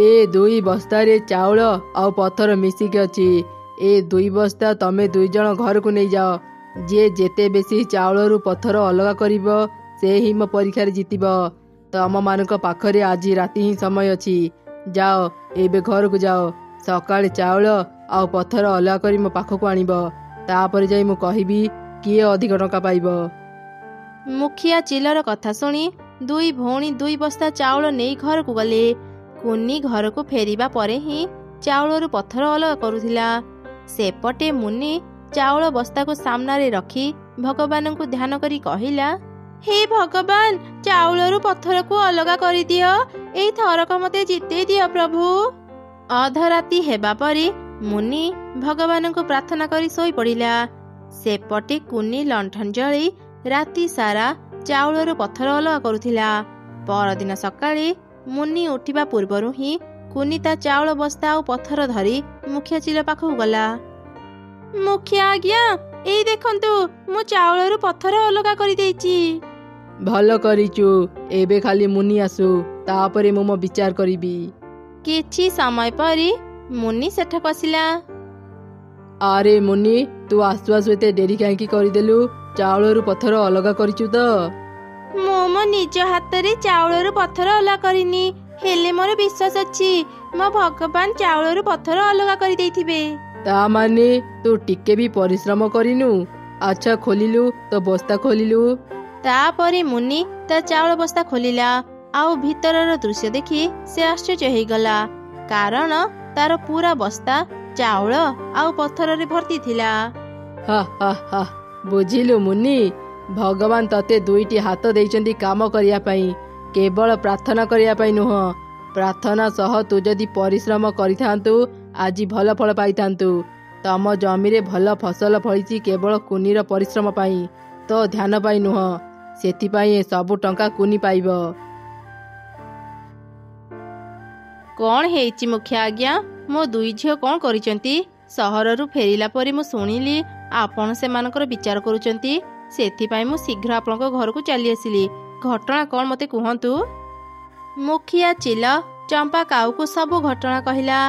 ଏ 2 ବସ୍ତାରେ ଚାଉଳ ଆଉ ପଥର ମିଶିକି ଅଛି। ଏ 2 ବସ୍ତା ତମେ ଦୁଇ ଜଣ ଘରକୁ ନେଇଯାଅ। ଯିଏ ଯେତେ ବେଶୀ ଚାଉଳରୁ ପଥର ଅଲଗା କରିବ ସେ ହିଁ ମୋ ପରୀକ୍ଷାରେ ଜିତିବ। ତମମାନଙ୍କ ପାଖରେ ଆଜି ରାତି ହିଁ ସମୟ ଅଛି। ଯାଅ, ଏବେ ଘରକୁ ଯାଅ। ସକାଳେ ଚାଉଳ ଆଉ ପଥର ଅଲଗା କରି ମୋ ପାଖକୁ ଆଣିବ। ତାପରେ ଯାଇ ମୁଁ କହିବି କିଏ ଅଧିକ ଟଙ୍କା ପାଇବ। ମୁଖିଆ ଚିଲର କଥା ଶୁଣି ଦୁଇ ଭଉଣୀ 2 ବସ୍ତା ଚାଉଳ ନେଇ ଘରକୁ ଗଲେ। କୁନି ଘରକୁ ଫେରିବା ପରେ ହିଁ ଚାଉଳରୁ ପଥର ଅଲଗା କରୁଥିଲା। ସେପଟେ ମୁନି ଚାଉଳ ବସ୍ତାକୁ ସାମ୍ନାରେ ରଖି ଭଗବାନଙ୍କୁ ଧ୍ୟାନ କରି କହିଲା, ହେ ଭଗବାନ, ଚାଉଳରୁ ପଥରକୁ ଅଲଗା କରିଦିଅ। ଏଇ ଥରକ ମତେ ଜିତେଇ ଦିଅ ପ୍ରଭୁ। ଅଧରାତି ହେବା ପରେ ମୁନି ଭଗବାନଙ୍କୁ ପ୍ରାର୍ଥନା କରି ଶୋଇପଡ଼ିଲା। ସେପଟେ କୁନି ଲଣ୍ଠନ ଜଳେଇ ରାତି ସାରା ଚାଉଳରୁ ପଥର ଅଲଗା କରୁଥିଲା। ପରଦିନ ସକାଳେ ମୁନି ଉଠିବା ପୂର୍ବରୁ ହିଁ କୁନି ତା ଚାଉଳ ବସ୍ତା ଆଉ ପଥର ଧରି ମୁଖିଆ ଚିଲ ପାଖକୁ ଗଲା। ମୁଖିଆ ଆଜ୍ଞା, ଏଇ ଦେଖନ୍ତୁ ମୁଁ ଚାଉଳରୁ ପଥର ଅଲଗା କରିଦେଇଛି। ଭଲ କରିଛୁ। ଏବେ ଖାଲି ମୁନି ଆସୁ, ତାପରେ ମୁଁ ମୋ ବିଚାର କରିବି। କିଛି ସମୟ ପରେ ମୁନି ସେଠାକୁ ଆସିଲା। ଆରେ ମୁନି, ତୁ ଆସୁ ଆସୁ ଏତେ ଡେରି କାହିଁକି କରିଦେଲୁ? ଚାଉଳରୁ ପଥର ଅଲଗା କରିଛୁ ତ? ମୁଁ ମୋ ନିଜ ହାତରେ ଚାଉଳରୁ ପଥର ଅଲଗା କରିନି, ହେଲେ ମୋର ବିଶ୍ୱାସ ଅଛି ମୋ ଭଗବାନ ଚାଉଳରୁ ପଥର ଅଲଗା କରିଦେଇଥିବେ। ତା ମାନେ ତୁ ଟିକେ ବି ପରିଶ୍ରମ କରିନୁ? ଆଚ୍ଛା, ଖୋଲିଲୁ ତ ବସ୍ତା ଖୋଲିଲୁ। ତାପରେ ମୁନି ତା ଚାଉଳ ବସ୍ତା ଖୋଲିଲା, ଆଉ ଭିତରର ଦୃଶ୍ୟ ଦେଖି ସେ ଆଶ୍ଚର୍ଯ୍ୟ ହେଇଗଲା, କାରଣ ତାର ପୁରା ବସ୍ତା ଚାଉଳ ଆଉ ପଥରରେ ଭର୍ତ୍ତି ଥିଲା। ହା ହା ହା, ବୁଝିଲୁ ମୁନି, ଭଗବାନ ତତେ ଦୁଇଟି ହାତ ଦେଇଛନ୍ତି କାମ କରିବା ପାଇଁ, କେବଳ ପ୍ରାର୍ଥନା କରିବା ପାଇଁ ନୁହଁ। ପ୍ରାର୍ଥନା ସହ ତୁ ଯଦି ପରିଶ୍ରମ କରିଥାନ୍ତୁ ଆଜି ଭଲ ଫଳ ପାଇଥାନ୍ତୁ। ତମ ଜମିରେ ଭଲ ଫସଲ ଫଳିଛି କେବଳ କୁନିର ପରିଶ୍ରମ ପାଇଁ, ତୋ ଧ୍ୟାନ ପାଇଁ ନୁହଁ। ସେଥିପାଇଁ ଏ ସବୁ ଟଙ୍କା କୁନି ପାଇବ। କଣ ହେଇଛି ମୁଖିଆ ଆଜ୍ଞା? ମୋ ଦୁଇ ଝିଅ କଣ କରିଛନ୍ତି? ସହରରୁ ଫେରିଲା ପରେ ମୁଁ ଶୁଣିଲି ଆପଣ ସେମାନଙ୍କର ବିଚାର କରୁଛନ୍ତି, ସେଥିପାଇଁ ମୁଁ ଶୀଘ୍ର ଆପଣଙ୍କ ଘରକୁ ଚାଲି ଆସିଲି। ଘଟଣା କଣ ମୋତେ କୁହନ୍ତୁ। ମୁଖିଆ ଚିଲ ଚମ୍ପା କାଉକୁ ସବୁ ଘଟଣା କହିଲା।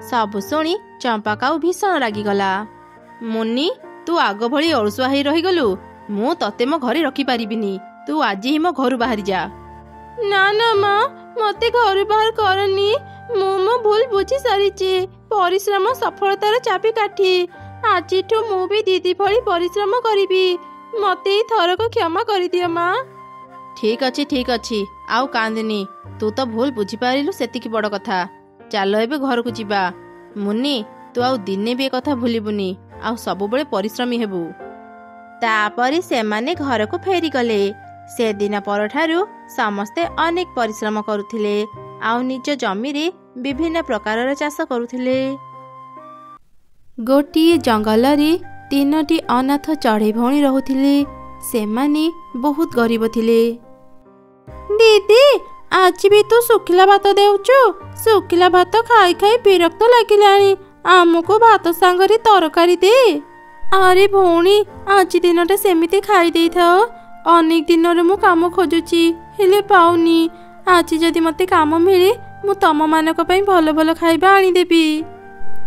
ସବୁ ଶୁଣି ଚମ୍ପା କାଉ ଭୀଷଣ ରାଗିଗଲା। ମୁନି, ତୁ ଆଗ ଭଳି ଅଳସୁଆ ହେଇ ରହିଗଲୁ। ମୁଁ ତତେ ମୋ ଘରେ ରଖିପାରିବିନି। ତୁ ଆଜି ହିଁ ମୋ ଘରୁ ବାହାରି ଯା। ନା ନା ମା, ମତେ ଘରୁ ବାହାର କରନି। ମୁଁ ମୋ ଭୁଲ ବୁଝି ସାରିଛି। ପରିଶ୍ରମ ସଫଳତାର ଚାବିକାଠି। ଆଜିଠୁ ମୁଁ ବି ଦିଦି ଭଳି ପରିଶ୍ରମ କରିବି। ମତେ ଏଇ ଥରକୁ କ୍ଷମା କରିଦିଅ ମା। ଠିକ୍ ଅଛି ଠିକ୍ ଅଛି, ଆଉ କାନ୍ଦିନି। ତୁ ତ ଭୁଲ ବୁଝିପାରିଲୁ, ସେତିକି ବଡ଼ କଥା। ଚାଲ ଏବେ ଘରକୁ ଯିବା। ମୁନି, ତୁ ଆଉ ଦିନେ ବି ଏ କଥା ଭୁଲିବୁନି, ଆଉ ସବୁବେଳେ ପରିଶ୍ରମୀ ହେବୁ। ତାପରେ ସେମାନେ ଘରକୁ ଫେରିଗଲେ। ସେଦିନ ପରଠାରୁ ସମସ୍ତେ ଅନେକ ପରିଶ୍ରମ କରୁଥିଲେ, ଆଉ ନିଜ ଜମିରେ ବିଭିନ୍ନ ପ୍ରକାରର ଚାଷ କରୁଥିଲେ। ଗୋଟିଏ ଜଙ୍ଗଲରେ 3ଟି ଅନାଥ ଚଢ଼େଇ ଭଉଣୀ ରହୁଥିଲେ। ସେମାନେ ବହୁତ ଗରିବ ଥିଲେ। ଦିଦି, ଆଜି ବି ତୁ ଶୁଖିଲା ଭାତ ଦେଉଛୁ? ଶୁଖିଲା ଭାତ ଖାଇ ଖାଇ ବିରକ୍ତ ଲାଗିଲାଣି। ଆମକୁ ଭାତ ସାଙ୍ଗରେ ତରକାରୀ ଦେ। ଆରେ ଭଉଣୀ, ଆଜି ଦିନଟା ସେମିତି ଖାଇ ଦେଇଥାଅ। ଅନେକ ଦିନରୁ ମୁଁ କାମ ଖୋଜୁଛି, ହେଲେ ପାଉନି। ଆଜି ଯଦି ମୋତେ କାମ ମିଳେ, ମୁଁ ତମମାନଙ୍କ ପାଇଁ ଭଲ ଭଲ ଖାଇବା ଆଣିଦେବି।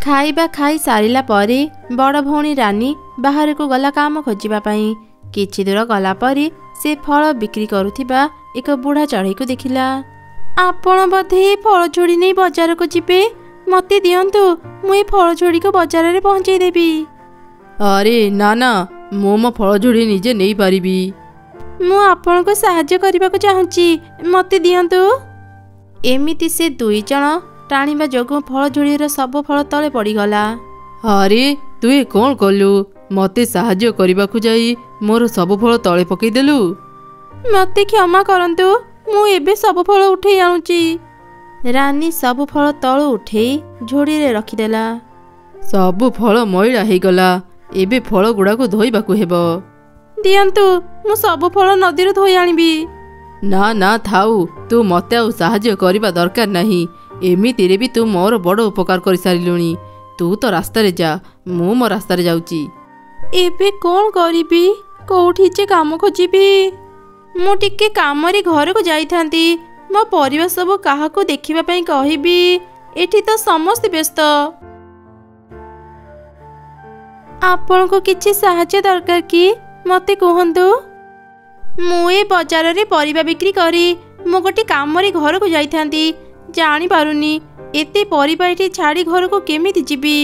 ଖାଇବା ଖାଇ ସାରିଲା ପରେ ବଡ଼ ଭଉଣୀ ରାନୀ ବାହାରକୁ ଗଲା କାମ ଖୋଜିବା ପାଇଁ। କିଛି ଦୂର ଗଲା ପରେ ସେ ଫଳ ବିକ୍ରି କରୁଥିବା ଏକ ବୁଢ଼ା ଚଢ଼େଇକୁ ଦେଖିଲା। ଆପଣ ବୋଧେ ଏ ଫଳ ଝୋଡ଼ି ନେଇ ବଜାରକୁ ଯିବେ? ମୋତେ ଦିଅନ୍ତୁ, ମୁଁ ଏ ଫଳ ଝୋଡ଼ିକୁ ବଜାରରେ ପହଞ୍ଚାଇ ଦେବି। ଆରେ ନା ନା, ମୁଁ ମୋ ଫଳ ଝୋଡ଼ି ନିଜେ ନେଇପାରିବି। ମୁଁ ଆପଣଙ୍କୁ ସାହାଯ୍ୟ କରିବାକୁ ଚାହୁଁଛି, ମୋତେ ଦିଅନ୍ତୁ। ଏମିତି ସେ 2 ଜଣ ଟାଣିବା ଯୋଗୁଁ ଫଳ ଝୋଡ଼ିର ସବୁ ଫଳ ତଳେ ପଡ଼ିଗଲା। ଆରେ ତୁ ଏ କ'ଣ କଲୁ? ମୋତେ ସାହାଯ୍ୟ କରିବାକୁ ଯାଇ ମୋର ସବୁ ଫଳ ତଳେ ପକେଇଦେଲୁ। ମୋତେ କ୍ଷମା କରନ୍ତୁ, ମୁଁ ଏବେ ସବୁ ଫଳ ଉଠେଇ ଆଣୁଛି। ରାନୀ ସବୁ ଫଳ ତଳୁ ଉଠେଇ ଝୋଡ଼ିରେ ରଖିଦେଲା। ସବୁ ଫଳ ମଇଳା ହେଇଗଲା। ଏବେ ଫଳ ଗୁଡ଼ାକୁ ଧୋଇବାକୁ ହେବ। ଦିଅନ୍ତୁ, ମୁଁ ସବୁ ଫଳ ନଦୀରୁ ଧୋଇ ଆଣିବି। ନା ନା ଥାଉ, ତୁ ମୋତେ ଆଉ ସାହାଯ୍ୟ କରିବା ଦରକାର ନାହିଁ। ଏମିତିରେ ବି ତୁ ମୋର ବଡ଼ ଉପକାର କରିସାରିଲୁଣି। ତୁ ତ ରାସ୍ତାରେ ଯା, ମୁଁ ମୋ ରାସ୍ତାରେ ଯାଉଛି। ଏବେ କ'ଣ କରିବି? କୋଉଠି ଯେ କାମ ଖୋଜିବି? ମୁଁ ଟିକେ କାମରେ ଘରକୁ ଯାଇଥାନ୍ତି। ମୋ ପରିବାର ସବୁ କାହାକୁ ଦେଖିବା ପାଇଁ କହିବି? ଏଠି ତ ସମସ୍ତେ ବ୍ୟସ୍ତ। ଆପଣଙ୍କୁ କିଛି ସାହାଯ୍ୟ ଦରକାର କି? ମୋତେ କୁହନ୍ତୁ। ମୁଁ ଏ ବଜାରରେ ପରିବା ବିକ୍ରି କରି ମୁଁ ଗୋଟେ କାମରେ ଘରକୁ ଯାଇଥାନ୍ତି। ଜାଣିପାରୁନି ଏତେ ପରିବା ଏଠି ଛାଡ଼ି ଘରକୁ କେମିତି ଯିବି।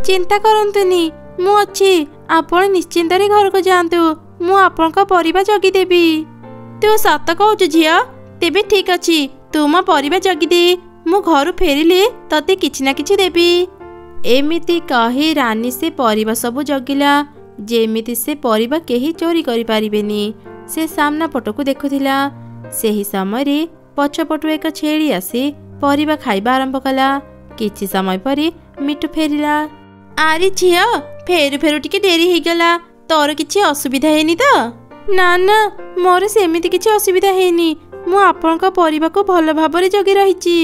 ଚିନ୍ତା କରନ୍ତୁନି, ମୁଁ ଅଛି। ଆପଣ ନିଶ୍ଚିନ୍ତରେ ଘରକୁ ଯାଆନ୍ତୁ। ମୁଁ ଆପଣଙ୍କ ପରିବା ଜଗିଦେବି। ତୁ ସତ କହୁଛୁ ଝିଅ? ତେବେ ଠିକ୍ ଅଛି, ତୁ ମୋ ପରିବା ଜଗିଦେ। ମୁଁ ଘରୁ ଫେରିଲେ ତତେ କିଛି ନା କିଛି ଦେବି। ଏମିତି କହି ରାନୀ ସେ ପରିବା ସବୁ ଜଗିଲା, ଯେମିତି ସେ ପରିବା କେହି ଚୋରି କରିପାରିବେନି। ସେ ସାମ୍ନା ପଟକୁ ଦେଖୁଥିଲା। ସେହି ସମୟରେ ପଛପଟୁ ଏକ ଛେଳି ଆସି ପରିବା ଖାଇବା ଆରମ୍ଭ କଲା। କିଛି ସମୟ ପରେ ମିଟୁ ଫେରିଲା। ଆରେ ଝିଅ, ଫେରୁ ଫେରୁ ଟିକେ ଡେରି ହେଇଗଲା। ତୋର କିଛି ଅସୁବିଧା ହେଇନି ତ? ନା ନା, ମୋର ସେମିତି କିଛି ଅସୁବିଧା ହେଇନି। ମୁଁ ଆପଣଙ୍କ ପରିବାକୁ ଭଲ ଭାବରେ ଜଗି ରହିଛି।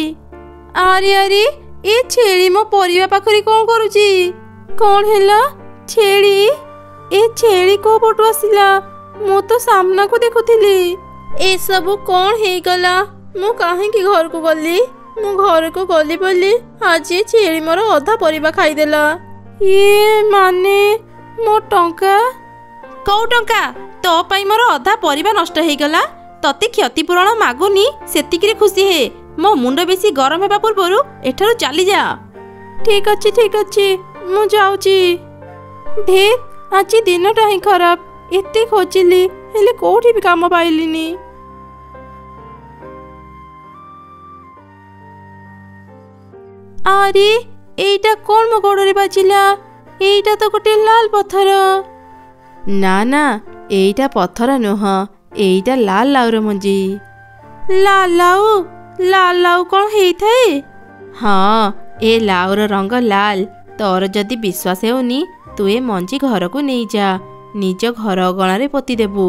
ଆରେ ଆରେ, ଏ ଛେଳି ମୋ ପରିବା ପାଖରେ କ'ଣ କରୁଛି? କ'ଣ ହେଲା? ଛେଳି ए छेली को पटु आसिला मु तो सामना को देखुथिली ए सब कौन हे गला मु काहे की घर को गली मु घर को गली बोली आज छेली मोर अधा परिबा खाई देला ये माने मो टंका कौ टंका तो पाई मोर अधा परिबा नष्ट हे गला तते क्षतिपूरण मागुनी सेतिकिरे खुशी हे मो मुंड बेसी गरम हेबा पूर्वरु एठारु चली जा ठीक अच्छी मु जाउची धे आज दिनटा ही खराब एते खोजिली हेले कोठी भी काम पाइलिनी अरे एइटा कोन मो गोड़रे बाजिला एइटा तो गोटे लाल पत्थर ना ना एइटा पत्थर नुह एइटा लाल लाउर मंजी लाल लाउ कौन हेई थाए हाँ ए लाउर रंग लाल तोर जदि विश्वास होनी तू ए मंजी घर को नहीं जा निज घर अगणारे पोती देबू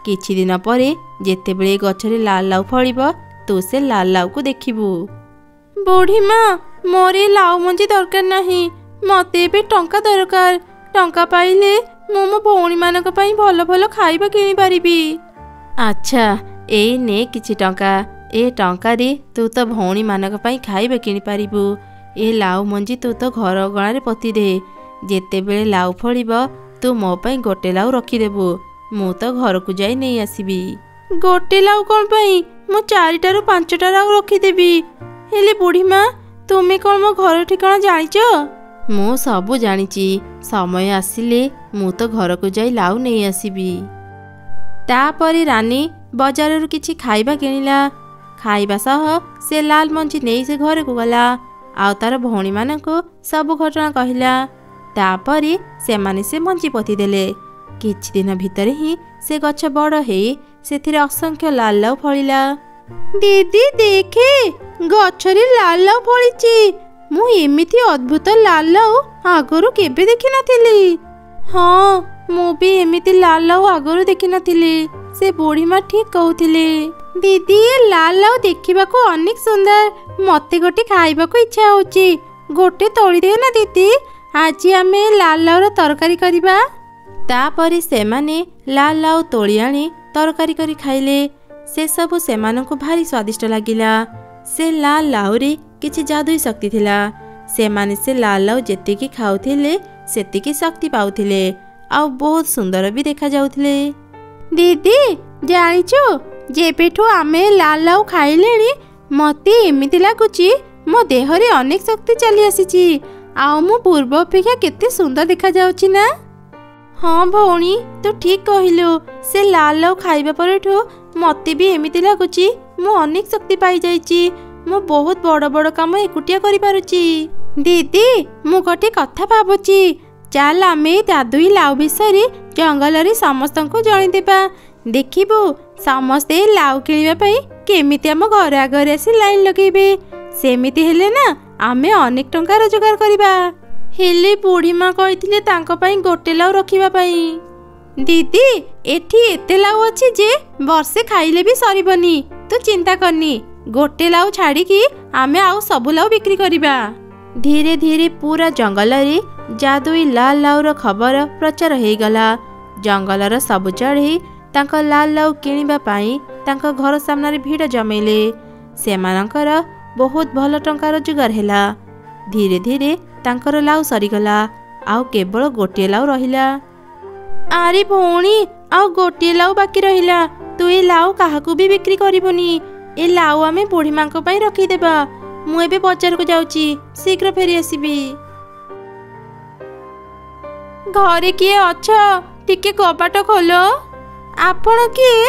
किछि दिन परे जेतेबेले गछरे लाल लाउ फळिबो तू से लाल लाउ को देखिबू बुढ़ी माँ मोरे लाउ मंजी दरकार नहीं मते भी टंका दरकार टंका पाइले मो मो भौणी मानक पई भल भल खाइबा किनि पारिबी अच्छा ए ने किछि टंका ए टंका रे तू तो भौणी मानक पई खाइबा किनि पारिबू ए लाउ मंजी तू तो घर अगणारे पोती दे जेतेबेले लाउ फळिबो तू मो पई गोटे लाउ रखिदेबू मु तो घर को जाई नहीं आसीबी गोटे लाउ कोन पई मु 4टारू 5टा लाउ रखिदेबी हेले बुढ़ी माँ तुम्हें कौन मो घर ठिकाना जानिच मु सबू जानिची समय आसिले मु तो घर को जाई लाउ नहीं आसीबी तापरे रानी बजाररू किछि खाइबा किनिला खाइबा सह से लाल मंजी नहीं से घर को गला आउ तार भौणी मानको सब घटना कहला तापरे से माने से मंजी पोती देले किछि दिन भितर ही से गछ बड़ हे सेथिरे असंख्य लाल लाउ फळिला दीदी देखे गछरे लाल लाउ फळिची मु एमिति अद्भुत लाल लाउ आगरु केबे देखि नथिली हाँ मु भी एमिति लाल लाउ आगरु देखि नथिली से बुढ़ी माँ ठीक कहउथिले दीदी ये लाल लाउ देखिबा को अनेक सुंदर मते गोटे खाइबा को इच्छा होची गोटे तोड़ी दे ना दीदी आज आमे लाल लाउर तरकारी करिबा तापरे सेमाने लाल लाउ तोड़ी आनी तरकारी करी खाइले से सबु सेमानंकु भारी स्वादिष्ट लागिला से लाल लाउरे किछि जादुई शक्ति थिला सेमाने से लाल लाउ जेतिकी खाउथिले सेतिकी शक्ति पाउथिले आ बहुत सुंदर भी देखा जाउथिले दीदी जानिचो जेबेठो आमे लाल लाउ खाइलेनी मते एमिति लागुची मो देहरे अनेक शक्ति चली आसीची आ मो पूर्व अपेक्षा केते सुंदर देखा जाउची ना हाँ भौणी तू ठीक कहिलो से लाल लाउ खाइबा परठो मते भी एमिति लागुची मो अनेक शक्ति पाई जाइची मो बहुत बड़ बड़ काम एकुटिया करि पारुची दीदी मु गोटे कथा भाबुची चाल आमे दादुई लाउ विषय जंगल रे समस्त को जणी देबा देखिबो समस्ते लाउ किनिबा पई केमिति हम घर आगे आसी लाइन लगेबे सेमिति हेले ना आमे अनेक टंका रोजगार करिबा हेले बुढ़ी माँ कहिथिले तांको पई गोटे लाउ रखिबा पई दीदी एठी एते लाउ अछि जे वर्षे खाइले भी सरीबनी तू चिंता करनी गोटे लाउ छाड़ी की आमे आउ सब लाउ बिक्री करिबा धीरे धीरे पूरा जंगल रे जादुई लाल लाउर खबर प्रचार हो गला जंगलर सब चढ़ी तांको लाल लाउ किनिबा पाई तांको घर सामने भीड़ जमेले सेमानकर बहुत भल टंका रोजगार हैला धीरे धीरे तांकर लाउ सरीगला आउ केवल गोटे लाउ रहिला आरे भौणी आउ गोटे लाउ बाकी रहिला तू ए लाउ काहाकू भी बिक्री करिबनी ए लाउ आमे बुढ़ी माँ को पई रखी देबा मु एबे बाजार को जाउची शीघ्र फेरी आसीबी घरे किए अछ टिके कबाट खोलो आपण किए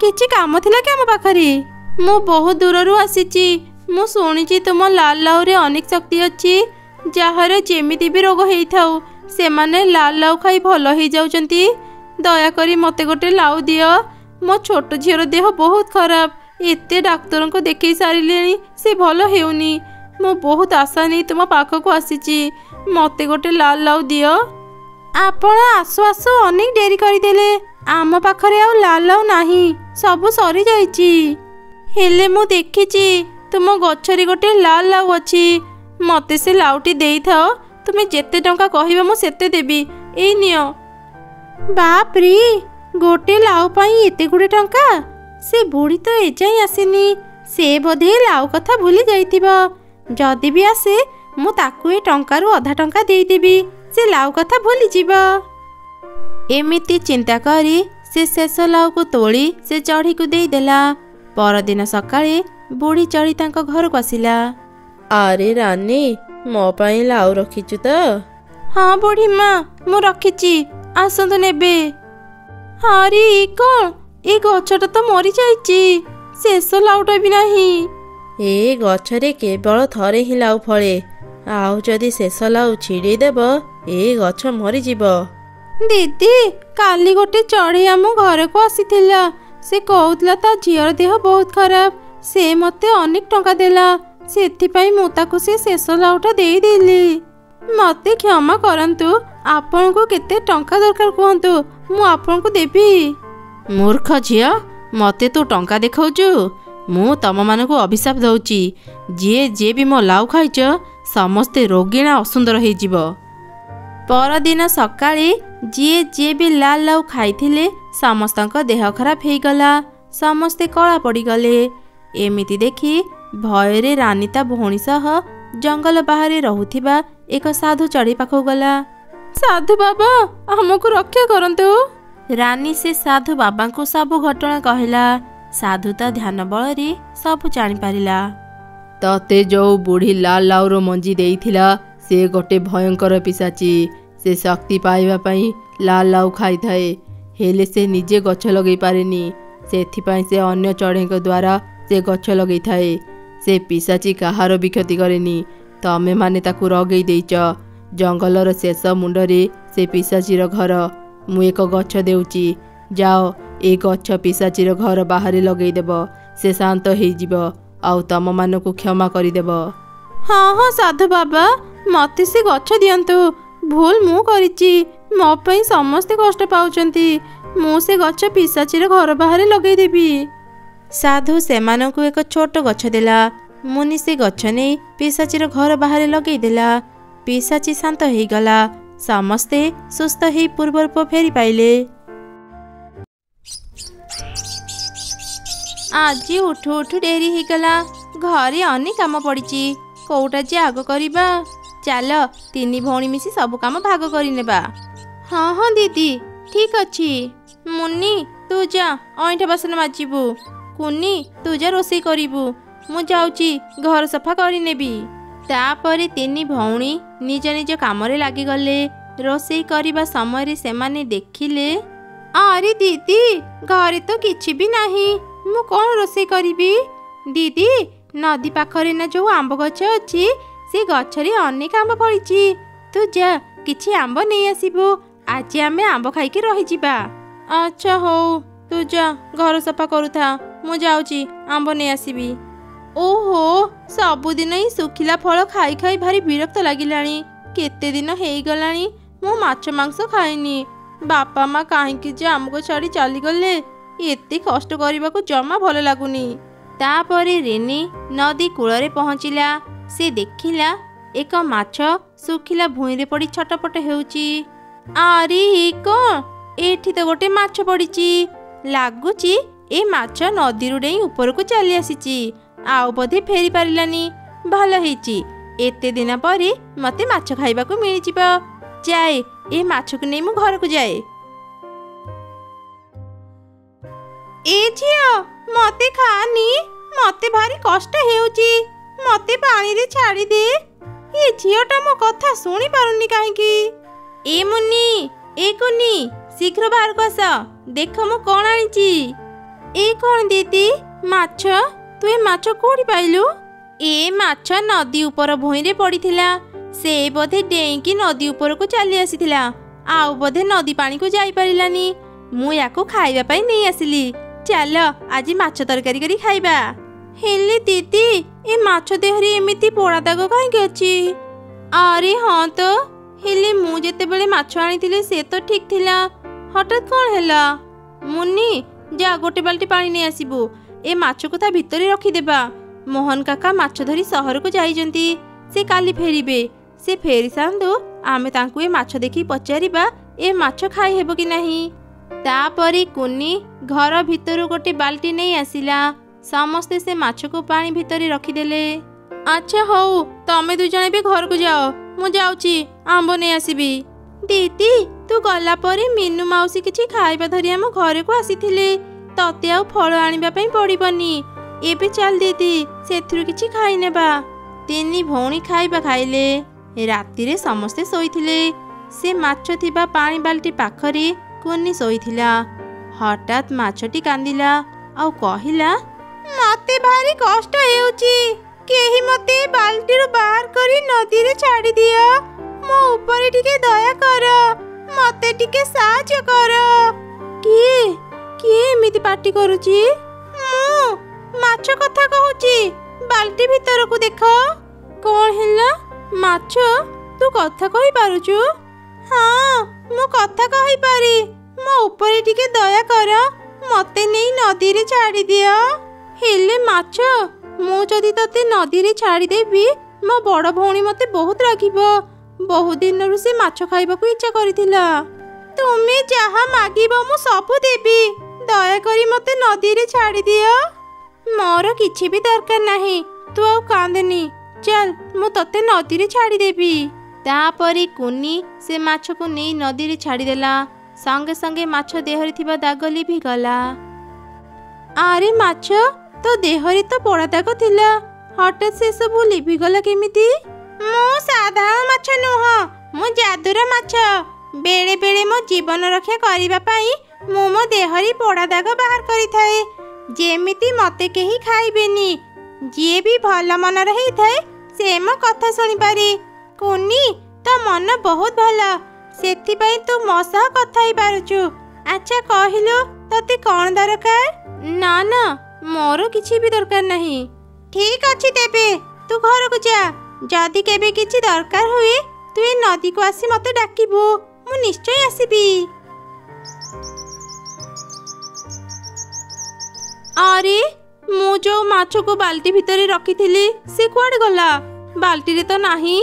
किछि काम थिला के हम पाखरी मु बहुत दूररू आसीची मु सुनिची तुम लाल लाउ रे अनेक शक्ति अछि जहारे जेमिति भी रोग हेई थाउ से माने लाल लाउ खाई भल हो जाउचंती दया करी मते गोटे लाउ दियो मो छोट झीर देह बहुत खराब एते डाक्तर को देखई सारिलेनी से भल हेउनी मो बहुत आशा नहीं तुम पाख को आसीची मते गोटे लाल लाउ दियो आपण आसु आसु अनेक डेरी करदेले आम पाखरे आउ लाल लाउ नाही सब सरी जाइची हेले मु देखिची तुम गछरी गोटे लाल लाउ अछि मते से लाउटी देई थाओ तुमे जेते टंका कहिबा मु सेते देबी एई नियो ବାପରେ, ଗୋଟେ ଲାଉ ପାଇଁ ଏତେ ଗୁଡ଼େ ଟଙ୍କା? ସେ ବୁଢ଼ୀ ତ ଏଯାଏଁ ଆସିନି। ସେ ବୋଧେ ଲାଉ କଥା ଭୁଲି ଯାଇଥିବ। ଯଦି ବି ଆସେ ମୁଁ ତାକୁ ଏ ଟଙ୍କାରୁ ଅଧା ଟଙ୍କା ଦେଇଦେବି। ସେ ଲାଉ କଥା ଭୁଲିଯିବ। ଏମିତି ଚିନ୍ତା କରି ସେ ଶେଷ ଲାଉକୁ ତୋଳି ସେ ଚଢ଼େଇକୁ ଦେଇଦେଲା। ପରଦିନ ସକାଳେ ବୁଢ଼ୀ ଚଢ଼େଇ ତାଙ୍କ ଘରକୁ ଆସିଲା। ଆରେ ରାନୀ, ମୋ ପାଇଁ ଲାଉ ରଖିଛୁ ତ? ହଁ ବୁଢ଼ୀ ମା, ମୁଁ ରଖିଛି, ଆସନ୍ତୁ ନେବେ। ଆରେ କ'ଣ, ଏ ଗଛଟା ତ ମରିଯାଇଛି। ଶେଷ ଲାଉଟା ବି ନାହିଁ। ଏ ଗଛରେ କେବଳ ଥରେ ହିଁ ଲାଉ ଫଳେ। ଆଉ ଯଦି ଶେଷ ଲାଉ ଛିଡ଼େଇଦେବ ଏ ଗଛ ମରିଯିବ। ଦିଦି, କାଲି ଗୋଟେ ଚଢ଼େଇ ଆମ ଘରକୁ ଆସିଥିଲା। ସେ କହୁଥିଲା ତା ଝିଅର ଦେହ ବହୁତ ଖରାପ। ସେ ମୋତେ ଅନେକ ଟଙ୍କା ଦେଲା। ସେଥିପାଇଁ ମୁଁ ତାକୁ ସେ ଶେଷ ଲାଉଟା ଦେଇଦେଲି। ମୋତେ କ୍ଷମା କରନ୍ତୁ। ଆପଣଙ୍କୁ କେତେ ଟଙ୍କା ଦରକାର କୁହନ୍ତୁ, ମୁଁ ଆପଣଙ୍କୁ ଦେବି। ମୂର୍ଖ ଝିଅ, ମୋତେ ତୁ ଟଙ୍କା ଦେଖାଉଛୁ? ମୁଁ ତମମାନଙ୍କୁ ଅଭିଶାପ ଦେଉଛି। ଯିଏ ବି ମୋ ଲାଉ ଖାଇଛ ସମସ୍ତେ ରୋଗିଣା ଅସୁନ୍ଦର ହେଇଯିବ। ପରଦିନ ସକାଳେ ଯିଏ ବି ଲାଲ ଲାଉ ଖାଇଥିଲେ ସମସ୍ତଙ୍କ ଦେହ ଖରାପ ହେଇଗଲା। ସମସ୍ତେ କଳା ପଡ଼ିଗଲେ। ଏମିତି ଦେଖି ଭୟରେ ରାନୀ ତା ଭଉଣୀ ସହ ଜଙ୍ଗଲ ବାହାରେ ରହୁଥିବା ଏକ ସାଧୁ ଚଢ଼େଇ ପାଖକୁ ଗଲା। ସାଧୁ ବାବା, ଆମକୁ ରକ୍ଷା କରନ୍ତୁ। ରାନୀ ସେ ସାଧୁ ବାବାଙ୍କୁ ସବୁ ଘଟଣା କହିଲା। ସାଧୁ ତା ଧ୍ୟାନ ବଳରେ ସବୁ ଜାଣିପାରିଲା। ତତେ ଯୋଉ ବୁଢ଼ୀ ଲାଲ ଲାଉର ମଞ୍ଜି ଦେଇଥିଲା ସେ ଗୋଟେ ଭୟଙ୍କର ପିଶାଚି। ସେ ଶକ୍ତି ପାଇବା ପାଇଁ ଲାଲ ଲାଉ ଖାଇଥାଏ, ହେଲେ ସେ ନିଜେ ଗଛ ଲଗେଇ ପାରେନି। ସେଥିପାଇଁ ସେ ଅନ୍ୟ ଚଢ଼େଇଙ୍କ ଦ୍ୱାରା ସେ ଗଛ ଲଗେଇଥାଏ। ସେ ପିଶାଚି କାହାର ବି କ୍ଷତି କରେନି। ତମେମାନେ ତାକୁ ରଗେଇ ଦେଇଛ। ଜଙ୍ଗଲର ଶେଷ ମୁଣ୍ଡରେ ସେ ପିଶାଚିର ଘର। ମୁଁ ଏକ ଗଛ ଦେଉଛି, ଯାଅ ଏ ଗଛ ପିଶାଚିର ଘର ବାହାରେ ଲଗେଇଦେବ। ସେ ଶାନ୍ତ ହେଇଯିବ ଆଉ ତମମାନଙ୍କୁ କ୍ଷମା କରିଦେବ। ହଁ ହଁ ସାଧୁ ବାବା, ମୋତେ ସେ ଗଛ ଦିଅନ୍ତୁ। ଭୁଲ ମୁଁ କରିଛି। ମୋ ପାଇଁ ସମସ୍ତେ କଷ୍ଟ ପାଉଛନ୍ତି। ମୁଁ ସେ ଗଛ ପିଶାଚିର ଘର ବାହାରେ ଲଗେଇଦେବି। ସାଧୁ ସେମାନଙ୍କୁ ଏକ ଛୋଟ ଗଛ ଦେଲା। ମୁନି ସେ ଗଛ ନେଇ ପିଶାଚିର ଘର ବାହାରେ ଲଗେଇଦେଲା। ପିଶାଚି ଶାନ୍ତ ହେଇଗଲା। ସମସ୍ତେ ସୁସ୍ଥ ହେଇ ପୂର୍ବ ରୂପ ଫେରି ପାଇଲେ। ଆଜି ଉଠୁ ଉଠୁ ଡେରି ହେଇଗଲା। ଘରେ ଅନେକ କାମ ପଡ଼ିଛି। କୋଉଟା ଯେ ଆଗ କରିବା? ଚାଲ ତିନି ଭଉଣୀ ମିଶି ସବୁ କାମ ଭାଗ କରିନେବା। ହଁ ହଁ ଦିଦି, ଠିକ୍ ଅଛି। ମୁନି, ତୁ ଯା ଅଇଁଠା ବାସନ ମାଜିବୁ। କୁନି, ତୁ ଯା ରୋଷେଇ କରିବୁ। ମୁଁ ଯାଉଛି ଘର ସଫା କରିନେବି। ତାପରେ ତିନି ଭଉଣୀ ନିଜ ନିଜ କାମରେ ଲାଗିଗଲେ। ରୋଷେଇ କରିବା ସମୟରେ ସେମାନେ ଦେଖିଲେ, ଆରେ ଦିଦି, ଘରେ ତ କିଛି ବି ନାହିଁ। ମୁଁ କ'ଣ ରୋଷେଇ କରିବି? ଦିଦି, ନଦୀ ପାଖରେ ନା ଯୋଉ ଆମ୍ବ ଗଛ ଅଛି, ସେ ଗଛରେ ଅନେକ ଆମ୍ବ ଫଳିଛି। ତୁ ଯା କିଛି ଆମ୍ବ ନେଇ ଆସିବୁ। ଆଜି ଆମେ ଆମ୍ବ ଖାଇକି ରହିଯିବା। ଆଚ୍ଛା ହଉ, ତୁ ଯା ଘର ସଫା କରୁଥା। ମୁଁ ଯାଉଛି ଆମ୍ବ ନେଇ ଆସିବି। ଓହୋ, ସବୁଦିନ ହିଁ ଶୁଖିଲା ଫଳ ଖାଇ ଖାଇ ଭାରି ବିରକ୍ତ ଲାଗିଲାଣି। କେତେ ଦିନ ହେଇଗଲାଣି ମୁଁ ମାଛ ମାଂସ ଖାଇନି। ବାପା ମା କାହିଁକି ଯେ ଆମକୁ ଛାଡ଼ି ଚାଲିଗଲେ? ଏତେ କଷ୍ଟ କରିବାକୁ ଜମା ଭଲ ଲାଗୁନି। ତାପରେ ରେନି ନଦୀ କୂଳରେ ପହଞ୍ଚିଲା। ସେ ଦେଖିଲା ଏକ ମାଛ ଶୁଖିଲା ଭୂଇଁରେ ପଡ଼ି ଛଟପଟ ହେଉଛି। ଆରେ କ'ଣ, ଏଠି ତ ଗୋଟେ ମାଛ ପଡ଼ିଛି। ଲାଗୁଛି ଏ ମାଛ ନଦୀରୁ ଡେଇଁ ଉପରକୁ ଚାଲି ଆସିଛି। ଆଉ ବୋଧେ ଫେରି ପାରିଲାନି। ଭଲ ହେଇଛି, ଏତେ ଦିନ ପରେ ମୋତେ ମାଛ ଖାଇବାକୁ ମିଳିଯିବ। ଯାଏ, ଏ ମାଛକୁ ନେଇ ମୁଁ ଘରକୁ ଯାଏ। ଏ ଝିଅ, ମୋତେ ଖାନି। ମୋତେ ଭାରି କଷ୍ଟ ହେଉଛି। ମୋତେ ପାଣିରେ ଛାଡ଼ିଦେ। ଏ ଝିଅଟା ମୋ କଥା ଶୁଣି ପାରୁନି କାହିଁକି? ଏ ମୁନି, ଏ କୁନି, ଶୀଘ୍ର ବାହାରକୁ ଆସ। ଦେଖ ମୁଁ କ'ଣ ଆଣିଛି। ଏ କ'ଣ ଦିଦି, ମାଛ? ତୁ ଏ ମାଛ କୋଉଠି ପାଇଲୁ? ଏ ମାଛ ନଦୀ ଉପର ଭୂଇଁରେ ପଡ଼ିଥିଲା। ସେ ବୋଧେ ଡେଇଁକି ନଦୀ ଉପରକୁ ଚାଲି ଆସିଥିଲା। ଆଉ ବୋଧେ ନଦୀ ପାଣିକୁ ଯାଇପାରିଲାନି। ମୁଁ ୟାକୁ ଖାଇବା ପାଇଁ ନେଇ ଆସିଲି। ଚାଲ ଆଜି ମାଛ ତରକାରୀ କରି ଖାଇବା। ହେଲେ ଦିଦି, ଏ ମାଛ ଦେହରେ ଏମିତି ପୋଡ଼ା ଦାଗ କାହିଁକି ଅଛି? ଆରେ ହଁ ତ, ହେଲେ ମୁଁ ଯେତେବେଳେ ମାଛ ଆଣିଥିଲି ସେ ତ ଠିକ୍ ଥିଲା। ହଠାତ୍ କ'ଣ ହେଲା? ମୁନି, ଯା ଗୋଟେ ବାଲ୍ଟି ପାଣି ନେଇ ଆସିବୁ। ଏ ମାଛକୁ ତା ଭିତରେ ରଖିଦେବା। ମୋହନ କାକା ମାଛ ଧରି ସହରକୁ ଯାଇଛନ୍ତି। ସେ କାଲି ଫେରିବେ। ସେ ଫେରି ସାରନ୍ତୁ ଆମେ ତାଙ୍କୁ ଏ ମାଛ ଦେଖି ପଚାରିବା ଏ ମାଛ ଖାଇ ହେବ କି ନାହିଁ। ତାପରେ କୁନି ଘର ଭିତରୁ ଗୋଟେ ବାଲ୍ଟି ନେଇ ଆସିଲା। ସମସ୍ତେ ସେ ମାଛକୁ ପାଣି ଭିତରେ ରଖିଦେଲେ। ଆଚ୍ଛା ହଉ, ତମେ ଦୁଇଜଣ ବି ଘରକୁ ଯାଅ, ମୁଁ ଯାଉଛି ଆମ୍ବ ନେଇ ଆସିବି। ଦିଦି, ତୁ ଗଲା ପରେ ମିନୁ ମାଉସୀ କିଛି ଖାଇବା ଧରି ଆମ ଘରକୁ ଆସିଥିଲେ। ତତେ ଆଉ ଫଳ ଆଣିବା ପାଇଁ ପଡ଼ିବନି। ଏବେ ଚାଲ ଦିଦି, ସେଥିରୁ କିଛି ଖାଇନେବା। ତିନି ଭଉଣୀ ଖାଇବା ଖାଇଲେ। ରାତିରେ ସମସ୍ତେ ଶୋଇଥିଲେ। ସେ ମାଛ ଥିବା ପାଣି ବାଲ୍ଟି ପାଖରେ କୁନି ଶୋଇଥିଲା। ହଠାତ୍ ମାଛଟି କାନ୍ଦିଲା ଆଉ କହିଲା, ମତେ ଭାରି କଷ୍ଟ ହେଉଛି। କେହି ମତେ ବାଲ୍ଟିରୁ ବାହାର କରି ନଦୀରେ ଛାଡ଼ି ଦିଅ। ମୋ ଉପରେ ଟିକେ ଦୟା କର, ମତେ ଟିକେ ସାହାଯ୍ୟ କର। କିଏ କିଏ ଏମିତି ପାଟି କରୁଛି? ମୁଁ ମାଛ କଥା କହୁଛି। ବାଲ୍ଟି ଭିତରକୁ ଦେଖ। କଣ ହେଲା? ମାଛ, ତୁ କଥା କହିପାରୁଛୁ? ହଁ, ମୁଁ କଥା କହିପାରେ। ମୋ ଉପରେ ଟିକେ ଦୟା କର, ମତେ ନେଇ ନଦୀରେ ଛାଡ଼ି ଦିଅ। ହେଲେ ମାଛ, ମୁଁ ଯଦି ତତେ ନଦୀରେ ଛାଡ଼ିଦେବି, ମୋ ବଡ଼ ଭଉଣୀ ମତେ ବହୁତ ରାଗିବ। ବହୁ ଦିନରୁ ସେ ମାଛ ଖାଇବାକୁ ଇଚ୍ଛା କରିଥିଲା। ତୁମେ ଯାହା ମାଗିବ ମୁଁ ସବୁ ଦେବି। ଦୟାକରି ମତେ ନଦୀରେ ଛାଡ଼ିଦିଅ। ମୋର କିଛି ବି ଦରକାର ନାହିଁ, ତୁ ଆଉ କାନ୍ଦେନି। ଚାଲ, ମୁଁ ତତେ ନଦୀରେ ଛାଡ଼ିଦେବି। ତାପରେ କୁନି ସେ ମାଛକୁ ନେଇ ନଦୀରେ ଛାଡ଼ିଦେଲା। ସଙ୍ଗେ ସଙ୍ଗେ ମାଛ ଦେହରେ ଥିବା ଦାଗ ଲିଭିଗଲା। ଆରେ ମାଛ, ତୋ ଦେହରେ ତ ପୋଡ଼ା ଦାଗ ଥିଲା, ହଠାତ୍ ସେ ସବୁ ଲିଭିଗଲା କେମିତି? ମୁଁ ସାଧାରଣ ମାଛ ନୁହଁ, ମୁଁ ଯାଦୁର ମାଛ। ବେଳେ ବେଳେ ମୋ ଜୀବନ ରକ୍ଷା କରିବା ପାଇଁ ମୁଁ ମୋ ଦେହରେ ପୋଡ଼ା ଦାଗ ବାହାର କରିଥାଏ, ଯେମିତି ମତେ କେହି ଖାଇବେନି। ଯିଏ ବି ଭଲ ମନର ହେଇଥାଏ ସେ ମୋ କଥା ଶୁଣିପାରେ। କୁନି, ତୋ ମନ ବହୁତ ଭଲ, ସେଥିପାଇଁ ତୁ ମୋ ସହ କଥା ହେଇପାରୁଛୁ। ଆଚ୍ଛା କହିଲୁ, ତତେ କ'ଣ ଦରକାର? ନା ନା, ମୋର କିଛି ବି ଦରକାର ନାହିଁ। ଠିକ୍ ଅଛି, ତେବେ ତୁ ଘରକୁ ଯା। ଯଦି କେବେ କିଛି ଦରକାର ହୁଏ, ତୁ ଏ ନଦୀକୁ ଆସି ମତେ ଡାକିବୁ, ମୁଁ ନିଶ୍ଚୟ ଆସିବି। ଆରେ, ମୁଁ ଯୋଉ ମାଛକୁ ବାଲ୍ଟି ଭିତରେ ରଖିଥିଲି ସେ କୁଆଡ଼େ ଗଲା? ବାଲ୍ଟିରେ ତ ନାହିଁ।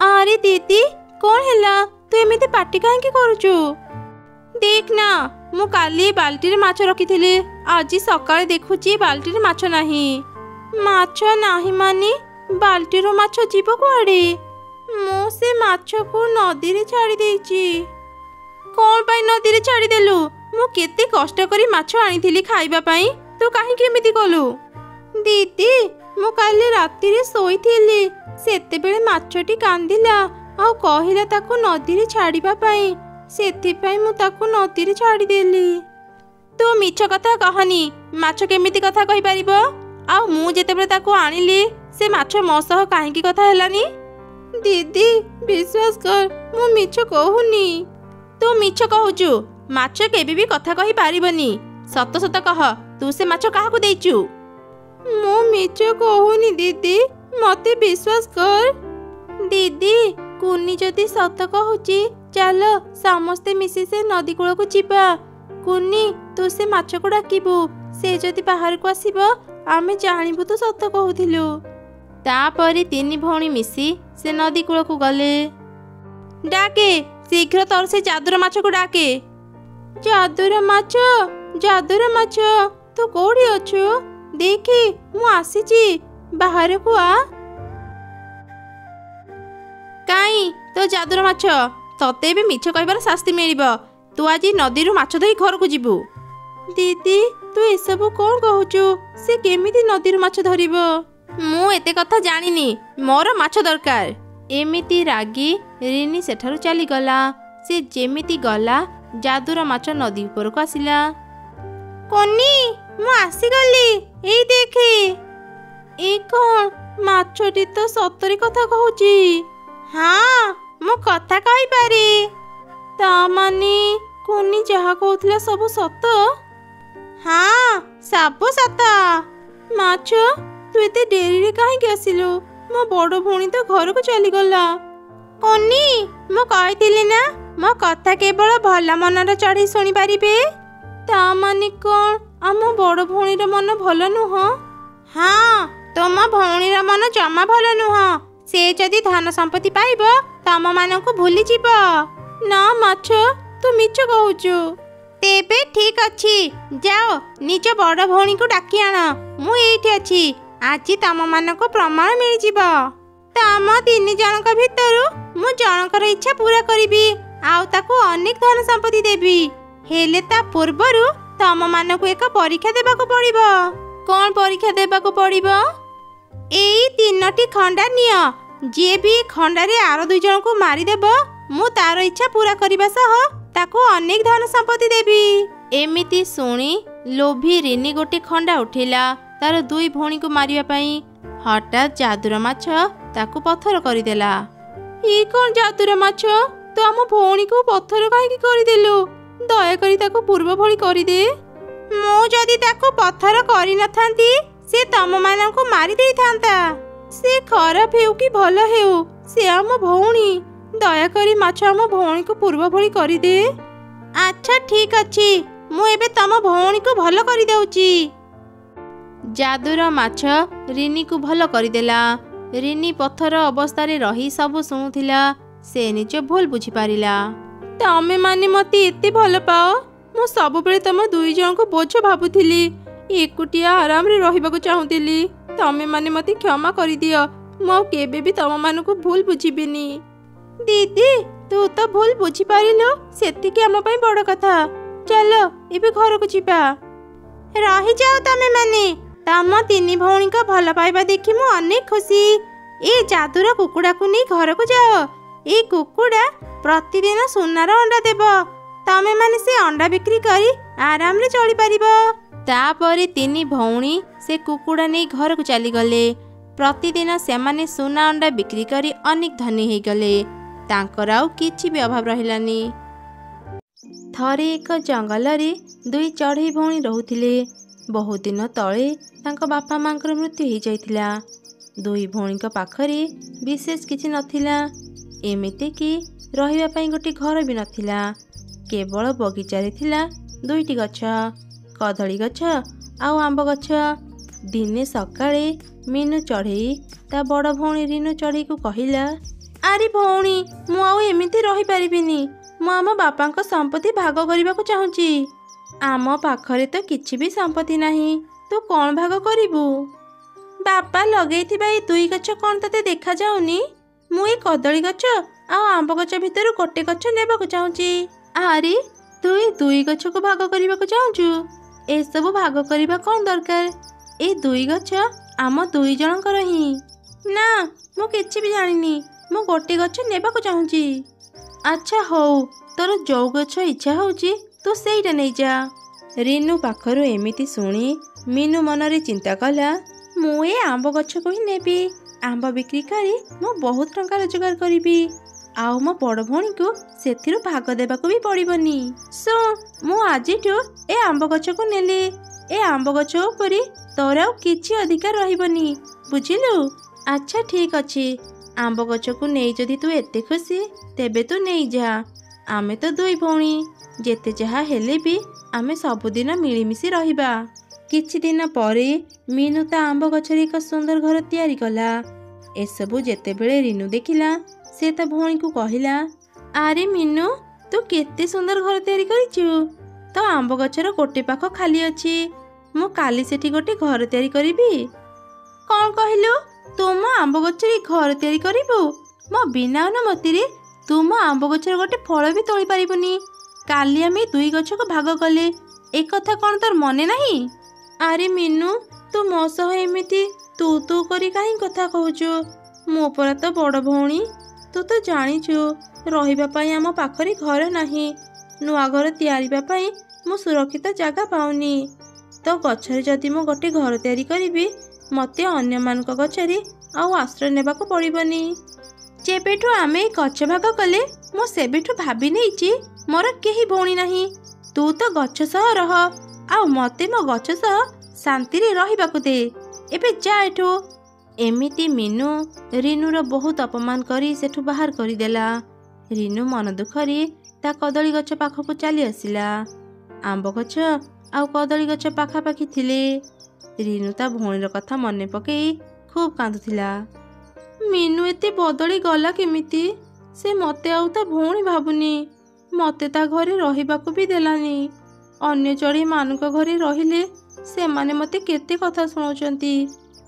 ଆରେ ଦିଦି, କ'ଣ ହେଲା? ତୁ ଏମିତି ପାଟି କାହିଁକି କରୁଛୁ? ଦେଖ ନା, ମୁଁ କାଲି ବାଲ୍ଟିରେ ମାଛ ରଖିଥିଲି। ଆଜି ସକାଳେ ଦେଖୁଛି ବାଲ୍ଟିରେ ମାଛ ନାହିଁ। ମାଛ ନାହିଁ ମାନେ ବାଲ୍ଟିରୁ ମାଛ ଯିବ କୁଆଡ଼େ? ମୁଁ ସେ ମାଛକୁ ନଦୀରେ ଛାଡ଼ି ଦେଇଛି। କ'ଣ ପାଇଁ ନଦୀରେ ଛାଡ଼ିଦେଲୁ? ମୁଁ କେତେ କଷ୍ଟ କରି ମାଛ ଆଣିଥିଲି ଖାଇବା ପାଇଁ, ତୁ କାହିଁକି ଏମିତି କଲୁ? ଦିଦି, ମୁଁ କାଲି ରାତିରେ ଶୋଇଥିଲି। ସେତେବେଳେ ମାଛଟି କାନ୍ଦିଲା ଆଉ କହିଲା ତାକୁ ନଦୀରେ ଛାଡ଼ିବା ପାଇଁ। ସେଥିପାଇଁ ମୁଁ ତାକୁ ନଦୀରେ ଛାଡ଼ିଦେଲି। ତୁ ମିଛ କଥା କହନି। ମାଛ କେମିତି କଥା କହିପାରିବ? ଆଉ ମୁଁ ଯେତେବେଳେ ତାକୁ ଆଣିଲି, ସେ ମାଛ ମୋ ସହ କାହିଁକି କଥା ହେଲାନି? ଦିଦି, ବିଶ୍ୱାସ କର, ମୁଁ ମିଛ କହୁନି। ତୁ ମିଛ କହୁଛୁ। ମାଛ କେବେ ବି କଥା କହିପାରିବନି। ସତ ସତ କହ, ତୁ ସେ ମାଛ କାହାକୁ ଦେଇଛୁ? ମୁଁ ମିଛ କହୁନି ଦିଦି, ମତେ ବିଶ୍ୱାସ କର। ଦିଦି, କୁନି ଯଦି ସତ କହୁଛି, ଚାଲ ସମସ୍ତେ ମିଶି ସେ ନଦୀ କୂଳକୁ ଯିବା। କୁନି, ତୁ ସେ ମାଛକୁ ଡାକିବୁ। ସେ ଯଦି ବାହାରକୁ ଆସିବ, ଆମେ ଜାଣିବୁ ତୁ ସତ କହୁଥିଲୁ। ତାପରେ ତିନି ଭଉଣୀ ମିଶି ସେ ନଦୀ କୂଳକୁ ଗଲେ। ଡାକେ, ଶୀଘ୍ର ତୋର ସେ ଯାଦୁର ମାଛକୁ ଡାକେ। ଯାଦୁର ମାଛ, ଯାଦୁର ମାଛ, ତୁ କୋଉଠି ଅଛୁ? ଦେଖେ, ମୁଁ ଆସିଛି, ବାହାରକୁ ଆ। କାଇଁ ତୋ ଯାଦୁର ମାଛ? ତତେ ଏବେ ମିଛ କହିବାର ଶାସ୍ତି ମିଳିବ। ତୁ ଆଜି ନଦୀରୁ ମାଛ ଧରି ଘରକୁ ଯିବୁ। ଦିଦି, ତୁ ଏସବୁ କ'ଣ କହୁଛୁ? ସେ କେମିତି ନଦୀରୁ ମାଛ ଧରିବ? ମୁଁ ଏତେ କଥା ଜାଣିନି, ମୋର ମାଛ ଦରକାର। ଏମିତି ରାଗି ରିନି ସେଠାରୁ ଚାଲିଗଲା। ସେ ଯେମିତି ଗଲା, ଯାଦୁର ମାଛ ନଦୀ ଉପରକୁ ଆସିଲା। କୁନି, ମୁଁ ଆସିଗଲି, ଏଇ ଦେଖେ। ଏ କ'ଣ? ମାଛଟି ତ ସତରେ କଥା କହୁଛି। ହଁ, ମୁଁ କଥା କହିପାରେ। ତା ମାନେ କୁନି ଯାହା କହୁଥିଲା ସବୁ ସତ? ହଁ, ସବୁ ସତ। ମାଛ, ତୁ ଏତେ ଡେରିରେ କାହିଁକି ଆସିଲୁ? ମୋ ବଡ଼ ଭଉଣୀ ତ ଘରକୁ ଚାଲିଗଲା। କୁନି, ମୁଁ କହିଥିଲି ନା, ମୋ କଥା କେବଳ ଭଲ ମନର ଚଢ଼େଇ ଶୁଣିପାରିବେ। ତା ମାନେ କ'ଣ ଆମ ବଡ଼ ଭଉଣୀର ମନ ଭଲ ନୁହଁ? ହଁ, ତୁମ ଭଉଣୀର ମନ ଜମା ଭଲ ନୁହଁ। ସେ ଯଦି ଧନ ସମ୍ପତ୍ତି ପାଇବ, ତମ ମାନଙ୍କୁ ଭୁଲିଯିବ। ନା ମାଛ, ତୁ ମିଛ କହୁଛୁ। ତେବେ ଠିକ ଅଛି, ଯାଅ ନିଜ ବଡ଼ ଭଉଣୀକୁ ଡାକି ଆଣ। ମୁଁ ଏଇଠି ଅଛି। ଆଜି ତମ ମାନଙ୍କୁ ପ୍ରମାଣ ମିଳିଯିବ। ତମ 3 ଜଣଙ୍କ ଭିତରୁ ମୁଁ ଜଣଙ୍କର ଇଚ୍ଛା ପୂରା କରିବି, ଆଉ ତାକୁ ଅନେକ ଧନ ସମ୍ପତ୍ତି ଦେବି। ହେଲେ ତା ପୂର୍ବରୁ ତମ ମାନଙ୍କୁ ଏକ ପରୀକ୍ଷା ଦେବାକୁ ପଡ଼ିବ। କ'ଣ ପରୀକ୍ଷା ଦେବାକୁ ପଡ଼ିବ? ଏଇ 3ଟି ଖଣ୍ଡା ନିଅ। ଯିଏ ବି ଖଣ୍ଡାରେ ଆର 2 ଜଣଙ୍କୁ ମାରିଦେବ, ମୁଁ ତାର ଇଚ୍ଛା ପୂରା କରିବା ସହ ତାକୁ ଅନେକ ଧନ ସମ୍ପତ୍ତି ଦେବି। ଏମିତି ଶୁଣି ଲୋଭୀ ରିନି ଗୋଟେ ଖଣ୍ଡା ଉଠେଇଲା ତାର 2 ଭଉଣୀକୁ ମାରିବା ପାଇଁ। ହଠାତ୍ ଯାଦୁର ମାଛ ତାକୁ ପଥର କରିଦେଲା। ଇଏ କ'ଣ ଯାଦୁର ମାଛ? ତୁ ଆମ ଭଉଣୀକୁ ପଥର କାହିଁକି କରିଦେଲୁ? ଦୟାକରି ତାକୁ ପୂର୍ବ ଭଳି କରିଦେ। ମୁଁ ଯଦି ତାକୁ ପଥର କରିନଥାନ୍ତି, ସେ ତମମାନଙ୍କୁ ମାରି ଦେଇଥାନ୍ତା। ସେ ଖରାପ ହେଉ କି ଭଲ ହେଉ, ସେ ଆମ ଭଉଣୀ। ଦୟାକରି ମାଛ ଆମ ଭଉଣୀକୁ ପୂର୍ବ ଭଳି କରିଦେ। ଆଚ୍ଛା ଠିକ ଅଛି, ମୁଁ ଏବେ ତମ ଭଉଣୀକୁ ଭଲ କରିଦେଉଛି। ଯାଦୁର ମାଛ ରିନିକୁ ଭଲ କରିଦେଲା। ରିନି ପଥର ଅବସ୍ଥାରେ ରହି ସବୁ ଶୁଣୁଥିଲା। ସେ ନିଜ ଭୁଲ ବୁଝିପାରିଲା। ତମେ ମାନେ ମତେ ଏତେ ଭଲ ପାଅ, ମୁଁ ସବୁବେଳେ ତମ 2 ଜଣଙ୍କୁ ବୋଝ ଭାବୁଥିଲି। ଏକୁଟିଆ ଆରାମରେ ରହିବାକୁ ଚାହୁଁଥିଲି। ତମେ ମାନେ ମତେ କ୍ଷମା କରିଦିଅ। ମୁଁ ଆଉ କେବେ ବି ତମ ମାନଙ୍କୁ ଭୁଲ ବୁଝିବିନି। ଦିଦି, ତୁ ତ ଭୁଲ ବୁଝିପାରିଲୁ, ସେତିକି ଆମ ପାଇଁ ବଡ଼ କଥା। ଚାଲ ଏବେ ଘରକୁ ଯିବା। ରହିଯାଅ ତମେ ମାନେ। ତମ 3 ଭଉଣୀଙ୍କ ଭଲ ପାଇବା ଦେଖି ମୁଁ ଅନେକ ଖୁସି। ଏ ଯାଦୁର କୁକୁଡ଼ାକୁ ନେଇ ଘରକୁ ଯାଅ। ଏଇ କୁକୁଡ଼ା ପ୍ରତିଦିନ ସୁନାର ଅଣ୍ଡା ଦେବ। ତମେ ମାନେ ସେ ଅଣ୍ଡା ବିକ୍ରି କରି ଆରାମରେ ଚଳିପାରିବ। ତାପରେ 3 ଭଉଣୀ ସେ କୁକୁଡ଼ା ନେଇ ଘରକୁ ଚାଲିଗଲେ। ପ୍ରତିଦିନ ସେମାନେ ସୁନା ଅଣ୍ଡା ବିକ୍ରି କରି ଅନେକ ଧନୀ ହେଇଗଲେ। ତାଙ୍କର ଆଉ କିଛି ବି ଅଭାବ ରହିଲାନି। ଥରେ ଏକ ଜଙ୍ଗଲରେ 2 ଚଢ଼େଇ ଭଉଣୀ ରହୁଥିଲେ। ବହୁତ ଦିନ ତଳେ ତାଙ୍କ ବାପା ମାଙ୍କର ମୃତ୍ୟୁ ହେଇଯାଇଥିଲା। 2 ଭଉଣୀଙ୍କ ପାଖରେ ବିଶେଷ କିଛି ନଥିଲା। ଏମିତିକି ରହିବା ପାଇଁ ଗୋଟେ ଘର ବି ନଥିଲା। କେବଳ ବଗିଚାରେ ଥିଲା 2ଟି ଗଛ, କଦଳୀ ଗଛ ଆଉ ଆମ୍ବ ଗଛ। ଦିନେ ସକାଳେ ମିନୁ ଚଢ଼େଇ ତା ବଡ଼ ଭଉଣୀ ରିନୁ ଚଢ଼େଇକୁ କହିଲା, ଆରେ ଭଉଣୀ, ମୁଁ ଆଉ ଏମିତି ରହିପାରିବିନି। ମୁଁ ଆମ ବାପାଙ୍କ ସମ୍ପତ୍ତି ଭାଗ କରିବାକୁ ଚାହୁଁଛି। ଆମ ପାଖରେ ତ କିଛି ବି ସମ୍ପତ୍ତି ନାହିଁ। ତୁ କ'ଣ ଭାଗ କରିବୁ? ବାପା ଲଗେଇଥିବା ଏଇ 2 ଗଛ କ'ଣ ତତେ ଦେଖାଯାଉନି? ମୁଁ ଏଇ କଦଳୀ ଗଛ ଆଉ ଆମ୍ବ ଗଛ ଭିତରୁ ଗୋଟେ ଗଛ ନେବାକୁ ଚାହୁଁଛି। ଆରେ, ତୁ ଏଇ 2 ଗଛକୁ ଭାଗ କରିବାକୁ ଚାହୁଁଛୁ? ଏସବୁ ଭାଗ କରିବା କ'ଣ ଦରକାର? ଏଇ 2 ଗଛ ଆମ 2 ଜଣଙ୍କର ହିଁ। ନା, ମୁଁ କିଛି ବି ଜାଣିନି। ମୁଁ ଗୋଟେ ଗଛ ନେବାକୁ ଚାହୁଁଛି। ଆଚ୍ଛା ହଉ, ତୋର ଯୋଉ ଗଛ ଇଚ୍ଛା ହେଉଛି ତୁ ସେଇଟା ନେଇଯା। ରିନୁ ପାଖରୁ ଏମିତି ଶୁଣି ମିନୁ ମନରେ ଚିନ୍ତା କଲା, ମୁଁ ଏ ଆମ୍ବ ଗଛକୁ ହିଁ ନେବି। ଆମ୍ବ ବିକ୍ରି କରି ମୁଁ ବହୁତ ଟଙ୍କା ରୋଜଗାର କରିବି। ଆଉ ମୋ ବଡ଼ ଭଉଣୀକୁ ସେଥିରୁ ଭାଗ ଦେବାକୁ ବି ପଡ଼ିବନି। ମୁଁ ଆଜିଠୁ ଏ ଆମ୍ବ ଗଛକୁ ନେଲି। ଏ ଆମ୍ବ ଗଛ ଉପରେ ତୋର ଆଉ କିଛି ଅଧିକାର ରହିବନି, ବୁଝିଲୁ? ଆଚ୍ଛା ଠିକ ଅଛି, ଆମ୍ବ ଗଛକୁ ନେଇ ଯଦି ତୁ ଏତେ ଖୁସି, ତେବେ ତୁ ନେଇଯା। ଆମେ ତ 2 ଭଉଣୀ, ଯେତେ ଯାହା ହେଲେ ବି ଆମେ ସବୁଦିନ ମିଳିମିଶି ରହିବା। କିଛି ଦିନ ପରେ ମିନୁ ତା ଆମ୍ବ ଗଛରେ ଏକ ସୁନ୍ଦର ଘର ତିଆରି କଲା। ଏସବୁ ଯେତେବେଳେ ରିନୁ ଦେଖିଲା, ସେ ତା ଭଉଣୀକୁ କହିଲା, ଆରେ ମିନୁ, ତୁ କେତେ ସୁନ୍ଦର ଘର ତିଆରି କରିଛୁ। ତ ଆମ୍ବ ଗଛର ଗୋଟେ ପାଖ ଖାଲି ଅଛି। ମୁଁ କାଲି ସେଠି ଗୋଟେ ଘର ତିଆରି କରିବି। କ'ଣ କହିଲୁ? ତୁ ମୋ ଆମ୍ବ ଗଛରେ ଘର ତିଆରି କରିବୁ? ମୋ ବିନା ଅନୁମତିରେ ତୁ ମୋ ଆମ୍ବ ଗଛର ଗୋଟେ ଫଳ ବି ତୋଳି ପାରିବୁନି। କାଲି ଆମେ 2 ଗଛକୁ ଭାଗ କଲେ, ଏ କଥା କ'ଣ ତୋର ମନେ ନାହିଁ? ଆରେ ମିନୁ, ତୁ ମୋ ସହ ଏମିତି ତୁ କରି କାହିଁ କଥା କହୁଛୁ? ମୋ ପରା ତ ବଡ଼ ଭଉଣୀ। ତୁ ତ ଜାଣିଛୁ, ରହିବା ପାଇଁ ଆମ ପାଖରେ ଘର ନାହିଁ। ନୂଆ ଘର ତିଆରିବା ପାଇଁ ମୁଁ ସୁରକ୍ଷିତ ଜାଗା ପାଉନି। ତ ଗଛରେ ଯଦି ମୁଁ ଗୋଟେ ଘର ତିଆରି କରିବି, ମୋତେ ଅନ୍ୟମାନଙ୍କ ଗଛରେ ଆଉ ଆଶ୍ରୟ ନେବାକୁ ପଡ଼ିବନି। ଯେବେଠୁ ଆମେ ଗଛ ଭାଗ କଲେ, ମୁଁ ସେବେଠୁ ଭାବି ନେଇଛି ମୋର କେହି ଭଉଣୀ ନାହିଁ। ତୁ ତ ଗଛ ସହ ରହ, ଆଉ ମୋତେ ମୋ ଗଛ ସହ ଶାନ୍ତିରେ ରହିବାକୁ ଦେ। ଏବେ ଯା ଏଠୁ। ଏମିତି ମିନୁ ରିନୁର ବହୁତ ଅପମାନ କରି ସେଠୁ ବାହାର କରିଦେଲା। ରିନୁ ମନ ଦୁଃଖରେ ତା କଦଳୀ ଗଛ ପାଖକୁ ଚାଲି ଆସିଲା। ଆମ୍ବ ଗଛ ଆଉ କଦଳୀ ଗଛ ପାଖାପାଖି ଥିଲେ। ରିନୁ ତା ଭଉଣୀର କଥା ମନେ ପକେଇ ଖୁବ୍ କାନ୍ଦୁଥିଲା। ମିନୁ ଏତେ ବଦଳି ଗଲା କେମିତି? ସେ ମୋତେ ଆଉ ତା ଭଉଣୀ ଭାବୁନି। ମୋତେ ତା ଘରେ ରହିବାକୁ ବି ଦେଲାନି। ଅନ୍ୟ ଚଢ଼େଇମାନଙ୍କ ଘରେ ରହିଲେ ସେମାନେ ମୋତେ କେତେ କଥା ଶୁଣାଉଛନ୍ତି,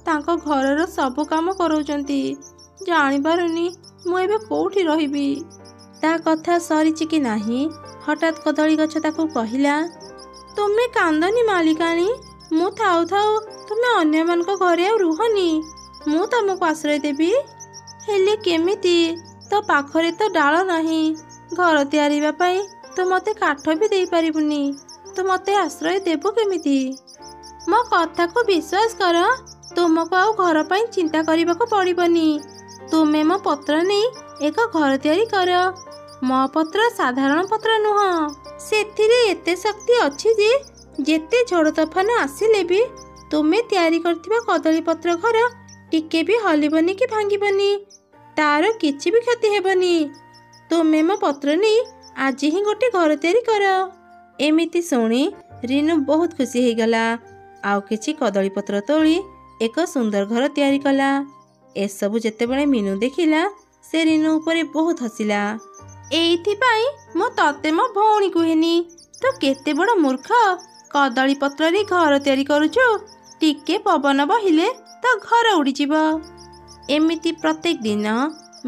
ତାଙ୍କ ଘରର ସବୁ କାମ କରାଉଛନ୍ତି। ଜାଣିପାରୁନି ମୁଁ ଏବେ କୋଉଠି ରହିବି। ତା କଥା ସରିଛି କି ନାହିଁ, ହଠାତ୍ କଦଳୀ ଗଛ ତାକୁ କହିଲା, ତୁମେ କାନ୍ଦନି ମାଲିକାଣୀ, ମୁଁ ଥାଉ ଥାଉ ତୁମେ ଅନ୍ୟମାନଙ୍କ ଘରେ ଆଉ ରୁହନି, ମୁଁ ତମକୁ ଆଶ୍ରୟ ଦେବି। ହେଲେ କେମିତି? ତୋ ପାଖରେ ତ ଡାଳ ନାହିଁ, ଘର ତିଆରିବା ପାଇଁ ତୁ ମୋତେ କାଠ ବି ଦେଇପାରିବୁନି, ତୁ ମୋତେ ଆଶ୍ରୟ ଦେବୁ କେମିତି? ମୋ କଥାକୁ ବିଶ୍ୱାସ କର, ତୁମକୁ ଆଉ ଘର ପାଇଁ ଚିନ୍ତା କରିବାକୁ ପଡ଼ିବନି। ତୁମେ ମୋ ପତ୍ର ନେଇ ଏକ ଘର ତିଆରି କର। ମୋ ପତ୍ର ସାଧାରଣ ପତ୍ର ନୁହଁ, ସେଥିରେ ଏତେ ଶକ୍ତି ଅଛି ଯେ ଯେତେ ଝଡ଼ ତୋଫାନ ଆସିଲେ ବି ତୁମେ ତିଆରି କରିଥିବା କଦଳୀ ପତ୍ର ଘର ଟିକେ ବି ହଲିବନି କି ଭାଙ୍ଗିବନି, ତାର କିଛି ବି କ୍ଷତି ହେବନି। ତୁମେ ମୋ ପତ୍ର ନେଇ ଆଜି ହିଁ ଗୋଟେ ଘର ତିଆରି କର। ଏମିତି ଶୁଣି ରିନୁ ବହୁତ ଖୁସି ହେଇଗଲା। ଆଉ କିଛି କଦଳୀ ପତ୍ର ତୋଳି ଏକ ସୁନ୍ଦର ଘର ତିଆରି କଲା। ଏସବୁ ଯେତେବେଳେ ମିନୁ ଦେଖିଲା, ସେ ରିନୁ ଉପରେ ବହୁତ ହସିଲା। ଏଇଥିପାଇଁ ମୁଁ ତତେ ମୋ ଭଉଣୀ କୁହେନି, ତୁ କେତେ ବଡ଼ ମୂର୍ଖ, କଦଳୀ ପତ୍ରରେ ଘର ତିଆରି କରୁଛୁ, ଟିକେ ପବନ ବହିଲେ ତ ଘର ଉଡ଼ିଯିବ। ଏମିତି ପ୍ରତ୍ୟେକ ଦିନ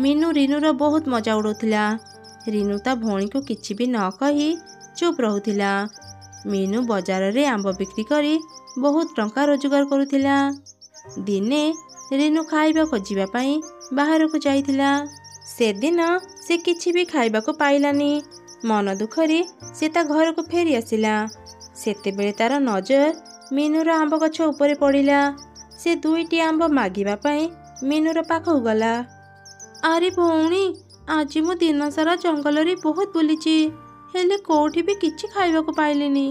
ମିନୁ ରିନୁର ବହୁତ ମଜା ଉଡ଼ଉଥିଲା। ରିନୁ ତା ଭଉଣୀକୁ କିଛି ବି ନ କହି ଚୁପ୍ ରହୁଥିଲା। ମିନୁ ବଜାରରେ ଆମ୍ବ ବିକ୍ରି କରି ବହୁତ ଟଙ୍କା ରୋଜଗାର କରୁଥିଲା। ଦିନେ ରିନୁ ଖାଇବା ଖୋଜିବା ପାଇଁ ବାହାରକୁ ଯାଇଥିଲା। ସେଦିନ ସେ କିଛି ବି ଖାଇବାକୁ ପାଇଲାନି। ମନ ଦୁଃଖରେ ସେ ତା ଘରକୁ ଫେରି ଆସିଲା। ସେତେବେଳେ ତାର ନଜର ମିନୁର ଆମ୍ବ ଗଛ ଉପରେ ପଡ଼ିଲା। ସେ 2ଟି ଆମ୍ବ ମାଗିବା ପାଇଁ ମିନୁର ପାଖକୁ ଗଲା। ଆରେ ଭଉଣୀ, ଆଜି ମୁଁ ଦିନ ସାରା ଜଙ୍ଗଲରେ ବହୁତ ବୁଲିଛି, ହେଲେ କୋଉଠି ବି କିଛି ଖାଇବାକୁ ପାଇଲିନି।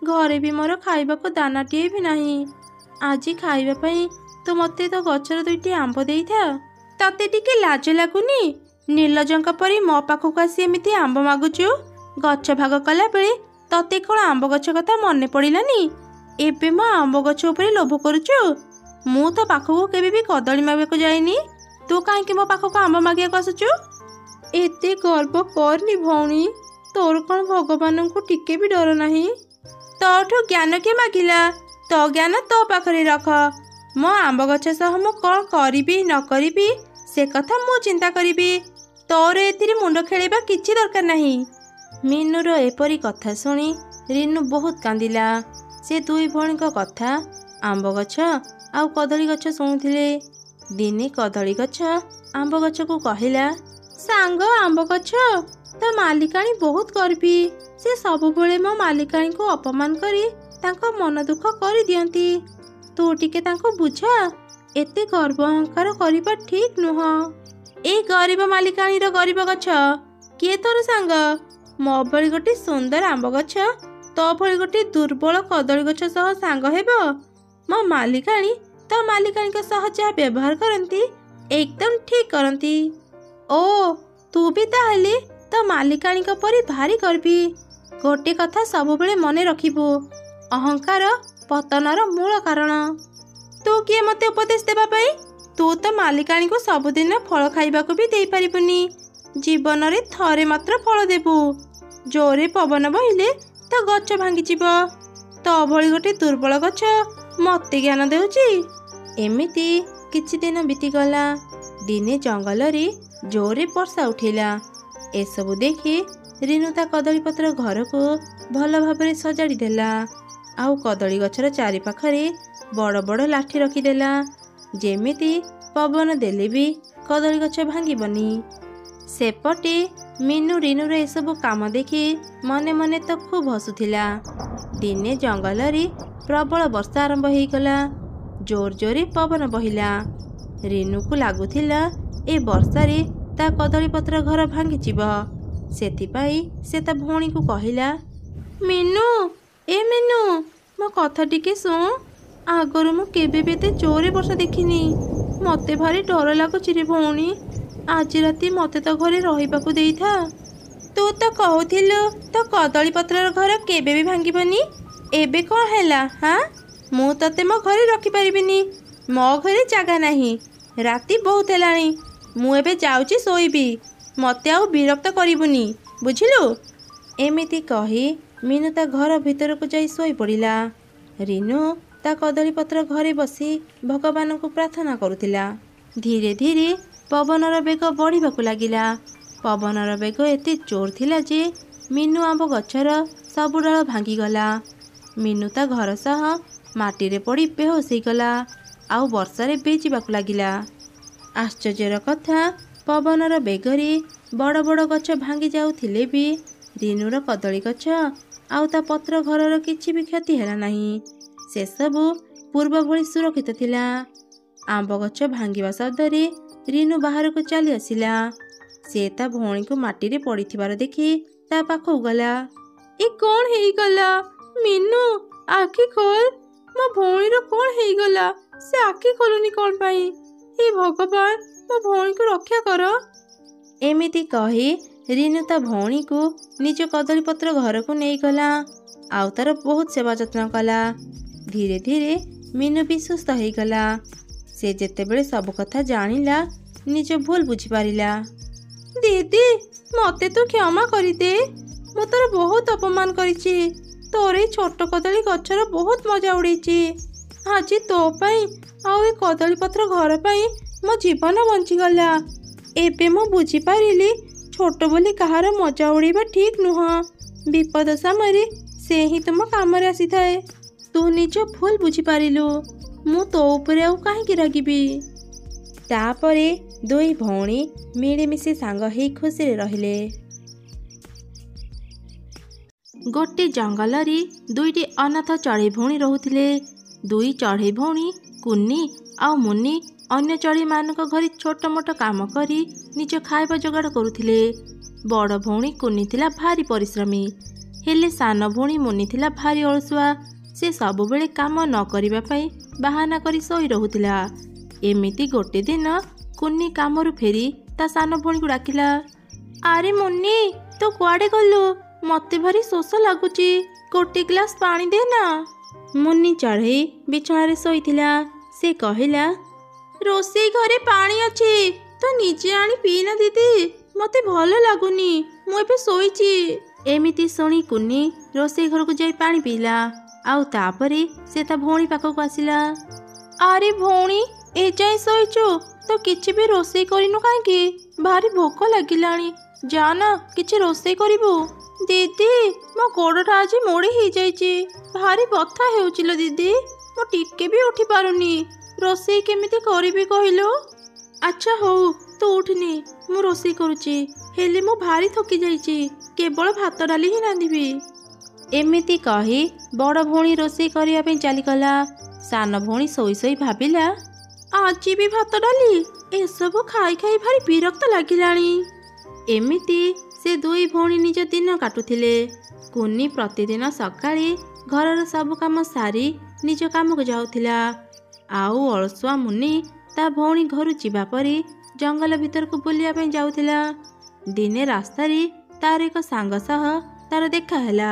ଘରେ ବି ମୋର ଖାଇବାକୁ ଦାନାଟିଏ ବି ନାହିଁ। ଆଜି ଖାଇବା ପାଇଁ ତୁ ମୋତେ ତ ଗଛର 2ଟି ଆମ୍ବ ଦେଇଥା। ତତେ ଟିକେ ଲାଜ ଲାଗୁନି? ନିର୍ଲଜଙ୍କ ପରି ମୋ ପାଖକୁ ଆସି ଏମିତି ଆମ୍ବ ମାଗୁଛୁ। ଗଛ ଭାଗ କଲା ବେଳେ ତତେ କ'ଣ ଆମ୍ବ ଗଛ କଥା ମନେ ପଡ଼ିଲାନି? ଏବେ ମୋ ଆମ୍ବ ଗଛ ଉପରେ ଲୋଭ କରୁଛୁ? ମୁଁ ତ ପାଖକୁ କେବେ ବି କଦଳୀ ମାଗିବାକୁ ଯାଇନି, ତୁ କାହିଁକି ମୋ ପାଖକୁ ଆମ୍ବ ମାଗିବାକୁ ଆସୁଛୁ? ଏତେ ଗର୍ବ କରନି ଭଉଣୀ, ତୋର କ'ଣ ଭଗବାନଙ୍କୁ ଟିକେ ବି ଡର ନାହିଁ? ତୋଠୁ ଜ୍ଞାନ କିଏ ମାଗିଲା? ତୋ ଜ୍ଞାନ ତୋ ପାଖରେ ରଖ। ମୋ ଆମ୍ବ ଗଛ ସହ ମୁଁ କ'ଣ କରିବି ନ କରିବି ସେ କଥା ମୁଁ ଚିନ୍ତା କରିବି। ତୋର ଏଥିରେ ମୁଣ୍ଡ ଖେଳିବା କିଛି ଦରକାର ନାହିଁ। ମିନୁର ଏପରି କଥା ଶୁଣି ରିନୁ ବହୁତ କାନ୍ଦିଲା। ସେ 2 ଭଉଣୀଙ୍କ କଥା ଆମ୍ବ ଗଛ ଆଉ କଦଳୀ ଗଛ ଶୁଣୁଥିଲେ। ଦିନେ କଦଳୀ ଗଛ ଆମ୍ବ ଗଛକୁ କହିଲା, ସାଙ୍ଗ ଆମ୍ବ ଗଛ, ତୋ ମାଲିକାଣୀ ବହୁତ ଗର୍ବୀ। ସେ ସବୁବେଳେ ମୋ ମାଲିକାଣୀଙ୍କୁ ଅପମାନ କରି ତାଙ୍କ ମନ ଦୁଃଖ କରିଦିଅନ୍ତି। ତୁ ଟିକେ ତାଙ୍କୁ ବୁଝା, ଏତେ ଗର୍ବ ଅହଙ୍କାର କରିବା ଠିକ ନୁହଁ। ଏଇ ଗରିବ ମାଲିକାଣୀର ଗରିବ ଗଛ କିଏ ତୋର ସାଙ୍ଗ? ମୋ ଭଳି ଗୋଟେ ସୁନ୍ଦର ଆମ୍ବ ଗଛ ତୋ ଭଳି ଗୋଟେ ଦୁର୍ବଳ କଦଳୀ ଗଛ ସହ ସାଙ୍ଗ ହେବ? ମୋ ମାଲିକାଣୀ ତୋ ମାଲିକାଣୀଙ୍କ ସହ ଯାହା ବ୍ୟବହାର କରନ୍ତି ଏକଦମ ଠିକ କରନ୍ତି। ଓ, ତୁ ବି ତାହେଲେ ତୋ ମାଲିକାଣୀଙ୍କ ପରି ଭାରି ଗର୍ବୀ। ଗୋଟେ କଥା ସବୁବେଳେ ମନେ ରଖିବୁ, ଅହଙ୍କାର ପତନର ମୂଳ କାରଣ। ତୁ କିଏ ମୋତେ ଉପଦେଶ ଦେବା ପାଇଁ? ତୁ ତ ମାଲିକାଣୀକୁ ସବୁଦିନ ଫଳ ଖାଇବାକୁ ବି ଦେଇପାରିବୁନି। ଜୀବନରେ ଥରେ ମାତ୍ର ଫଳ ଦେବୁ। ଜୋରେ ପବନ ବହିଲେ ତ ଗଛ ଭାଙ୍ଗିଯିବ। ତୋ ଭଳି ଗୋଟେ ଦୁର୍ବଳ ଗଛ ମୋତେ ଜ୍ଞାନ ଦେଉଛି। ଏମିତି କିଛି ଦିନ ବିତିଗଲା। ଦିନେ ଜଙ୍ଗଲରେ ଜୋରେ ବର୍ଷା ଉଠିଲା। ଏସବୁ ଦେଖି ରିନୁ ତା କଦଳୀପତ୍ର ଘରକୁ ଭଲ ଭାବରେ ସଜାଡ଼ି ଦେଲା। ଆଉ କଦଳୀ ଗଛର ଚାରିପାଖରେ ବଡ଼ ବଡ଼ ଲାଠି ରଖିଦେଲା, ଯେମିତି ପବନ ଦେଲେ ବି କଦଳୀ ଗଛ ଭାଙ୍ଗିବନି। ସେପଟେ ମିନୁ ରିନୁର ଏସବୁ କାମ ଦେଖି ମନେ ମନେ ତ ଖୁବ୍ ହସୁଥିଲା। ଦିନେ ଜଙ୍ଗଲରେ ପ୍ରବଳ ବର୍ଷା ଆରମ୍ଭ ହେଇଗଲା। ଜୋର ଜୋରେ ପବନ ବହିଲା। ରିନୁକୁ ଲାଗୁଥିଲା ଏ ବର୍ଷାରେ ତା କଦଳୀପତ୍ର ଘର ଭାଙ୍ଗିଯିବ। ସେଥିପାଇଁ ସେ ତା ଭଉଣୀକୁ କହିଲା, ମିନୁ, ଏ ମିନୁ, ମୋ କଥା ଟିକେ ଶୁଣ। ଆଗରୁ ମୁଁ କେବେ ବି ଏତେ ଜୋରେ ବର୍ଷା ଦେଖିନି। ମୋତେ ଭାରି ଡର ଲାଗୁଛି ରେ ଭଉଣୀ। ଆଜି ରାତି ମୋତେ ତ ଘରେ ରହିବାକୁ ଦେଇଥା। ତୁ ତ କହୁଥିଲୁ ତୋ କଦଳୀପତ୍ରର ଘର କେବେ ବି ଭାଙ୍ଗିବନି। ଏବେ କ'ଣ ହେଲା? ହାଁ, ମୁଁ ତତେ ମୋ ଘରେ ରଖିପାରିବିନି। ମୋ ଘରେ ଜାଗା ନାହିଁ। ରାତି ବହୁତ ହେଲାଣି, ମୁଁ ଏବେ ଯାଉଛି ଶୋଇବି। ମୋତେ ଆଉ ବିରକ୍ତ କରିବୁନି, ବୁଝିଲୁ। ଏମିତି କହି ମିନୁ ତା ଘର ଭିତରକୁ ଯାଇ ଶୋଇପଡ଼ିଲା। ରିନୁ ତା କଦଳୀପତ୍ର ଘରେ ବସି ଭଗବାନଙ୍କୁ ପ୍ରାର୍ଥନା କରୁଥିଲା। ଧୀରେ ଧୀରେ ପବନର ବେଗ ବଢ଼ିବାକୁ ଲାଗିଲା। ପବନର ବେଗ ଏତେ ଜୋର ଥିଲା ଯେ ମିନୁ ଆମ୍ବ ଗଛର ସବୁ ଡାଳ ଭାଙ୍ଗିଗଲା। ମିନୁ ତା ଘର ସହ ମାଟିରେ ପଡ଼ି ବେହୋସ ହେଇଗଲା ଆଉ ବର୍ଷାରେ ଭିଜିବାକୁ ଲାଗିଲା। ଆଶ୍ଚର୍ଯ୍ୟର କଥା, ପବନର ବେଗରେ ବଡ଼ ବଡ଼ ଗଛ ଭାଙ୍ଗି ଯାଉଥିଲେ ବି ରିନୁର କଦଳୀ ଗଛ ଆଉ ତା ପତ୍ର ଘରର କିଛି ବି କ୍ଷତି ହେଲା ନାହିଁ। ସେସବୁ ପୂର୍ବ ଭଳି ସୁରକ୍ଷିତ ଥିଲା। ଆମ୍ବ ଗଛ ଭାଙ୍ଗିବା ଶବ୍ଦରେ ରିନୁ ବାହାରକୁ ଚାଲି ଆସିଲା। ସେ ତା ଭଉଣୀକୁ ମାଟିରେ ପଡ଼ିଥିବାର ଦେଖି ତା ପାଖକୁ ଗଲା। ଏ କ'ଣ ହେଇଗଲା? ମିନୁ, ଆଖି ଖୋଲ। ମୋ ଭଉଣୀର କ'ଣ ହେଇଗଲା? ସେ ଆଖି ଖୋଲୁନି କ'ଣ ପାଇଁ? ହେ ଭଗବାନ, ମୋ ଭଉଣୀକୁ ରକ୍ଷା କର। ଏମିତି କହି ରିନୁ ତା ଭଉଣୀକୁ ନିଜ କଦଳୀପତ୍ର ଘରକୁ ନେଇଗଲା ଆଉ ତାର ବହୁତ ସେବା ଯତ୍ନ କଲା। ଧୀରେ ଧୀରେ ମିନୁ ବି ସୁସ୍ଥ ହେଇଗଲା। ସେ ଯେତେବେଳେ ସବୁ କଥା ଜାଣିଲା, ନିଜ ଭୁଲ ବୁଝିପାରିଲା। ଦିଦି, ମୋତେ ତୁ କ୍ଷମା କରିଦେ। ମୁଁ ତୋର ବହୁତ ଅପମାନ କରିଛି। ତୋର ଏଇ ଛୋଟ କଦଳୀ ଗଛର ବହୁତ ମଜା ଉଡ଼େଇଛି। ଆଜି ତୋ ପାଇଁ ଆଉ ଏ କଦଳୀପତ୍ର ଘର ପାଇଁ ମୋ ଜୀବନ ବଞ୍ଚିଗଲା। ଏବେ ମୁଁ ବୁଝିପାରିଲି, ଛୋଟ ବୋଲି କାହାର ମଜା ଉଡ଼େଇବା ଠିକ୍ ନୁହଁ। ବିପଦ ସମୟରେ ସେ ହିଁ ତୁମ କାମରେ ଆସିଥାଏ। ତୁ ନିଜ ଭୁଲ ବୁଝିପାରିଲୁ। ମୁଁ ତୋ ଉପରେ ଆଉ କାହିଁକି ରାଗିବି। ତାପରେ ଦୁଇ ଭଉଣୀ ମିଳିମିଶି ସାଙ୍ଗ ହେଇ ଖୁସିରେ ରହିଲେ। ଗୋଟେ ଜଙ୍ଗଲରେ ଦୁଇଟି ଅନାଥ ଚଢ଼େଇ ଭଉଣୀ ରହୁଥିଲେ। ଦୁଇ ଚଢ଼େଇ ଭଉଣୀ କୁନି ଆଉ ମୁନି ଅନ୍ୟ ଚଢ଼େଇମାନଙ୍କ ଘରେ ଛୋଟ ମୋଟ କାମ କରି ନିଜ ଖାଇବା ଯୋଗାଡ଼ କରୁଥିଲେ। ବଡ଼ ଭଉଣୀ କୁନି ଥିଲା ଭାରି ପରିଶ୍ରମୀ, ହେଲେ ସାନ ଭଉଣୀ ମୁନି ଥିଲା ଭାରି ଅଳସୁଆ। ସେ ସବୁବେଳେ କାମ ନ କରିବା ପାଇଁ ବାହାନା କରି ଶୋଇ ରହୁଥିଲା। ଏମିତି ଗୋଟେ ଦିନ କୁନି କାମରୁ ଫେରି ତା ସାନ ଭଉଣୀକୁ ଡାକିଲା। ଆରେ ମୁନି, ତୁ କୁଆଡ଼େ ଗଲୁ? ମୋତେ ଭାରି ଶୋଷ ଲାଗୁଛି, ଗୋଟେ ଗ୍ଲାସ୍ ପାଣି ଦେ ନା। ମୁନି ଚଢ଼େଇ ବିଛଣାରେ ଶୋଇଥିଲା। ସେ କହିଲା, ରୋଷେଇ ଘରେ ପାଣି ଅଛି, ତୁ ନିଜେ ଆଣି ପିଇନା ଦିଦି। ମୋତେ ଭଲ ଲାଗୁନି, ମୁଁ ଏବେ ଶୋଇଛି। ଏମିତି ଶୁଣି କୁନି ରୋଷେଇ ଘରକୁ ଯାଇ ପାଣି ପିଇଲା ଆଉ ତାପରେ ସେ ତା ଭଉଣୀ ପାଖକୁ ଆସିଲା। ଆରେ ଭଉଣୀ, ଏଯାଏଁ ଶୋଇଛୁ, ତ କିଛି ବି ରୋଷେଇ କରିନୁ କାହିଁକି? ଭାରି ଭୋକ ଲାଗିଲାଣି, ଯା ନା କିଛି ରୋଷେଇ କରିବୁ। ଦିଦି, ମୋ ଗୋଡ଼ଟା ଆଜି ମୋଡ଼ି ହେଇଯାଇଛି, ଭାରି ବଥା ହେଉଛି ଲୋ ଦିଦି। ମୁଁ ଟିକେ ବି ଉଠି ପାରୁନି, ରୋଷେଇ କେମିତି କରିବି କହିଲୁ? ଆଚ୍ଛା ହଉ, ତୁ ଉଠିନି, ମୁଁ ରୋଷେଇ କରୁଛି। ହେଲେ ମୁଁ ଭାରି ଥକି ଯାଇଛି, କେବଳ ଭାତ ଡାଲି ହିଁ ରାନ୍ଧିବି। ଏମିତି କହି ବଡ଼ ଭଉଣୀ ରୋଷେଇ କରିବା ପାଇଁ ଚାଲିଗଲା। ସାନ ଭଉଣୀ ଶୋଇ ଶୋଇ ଭାବିଲା, ଆଜି ବି ଭାତ ଡାଲି, ଏସବୁ ଖାଇ ଖାଇ ଭାରି ବିରକ୍ତ ଲାଗିଲାଣି। ଏମିତି ସେ ଦୁଇ ଭଉଣୀ ନିଜ ଦିନ କାଟୁଥିଲେ। କୁନି ପ୍ରତିଦିନ ସକାଳେ ଘରର ସବୁ କାମ ସାରି ନିଜ କାମକୁ ଯାଉଥିଲା ଆଉ ଅଳସୁଆ ମୁନି ତା ଭଉଣୀ ଘରୁ ଯିବା ପରେ ଜଙ୍ଗଲ ଭିତରକୁ ବୁଲିବା ପାଇଁ ଯାଉଥିଲା। ଦିନେ ରାସ୍ତାରେ ତାର ଏକ ସାଙ୍ଗ ସହ ତାର ଦେଖା ହେଲା।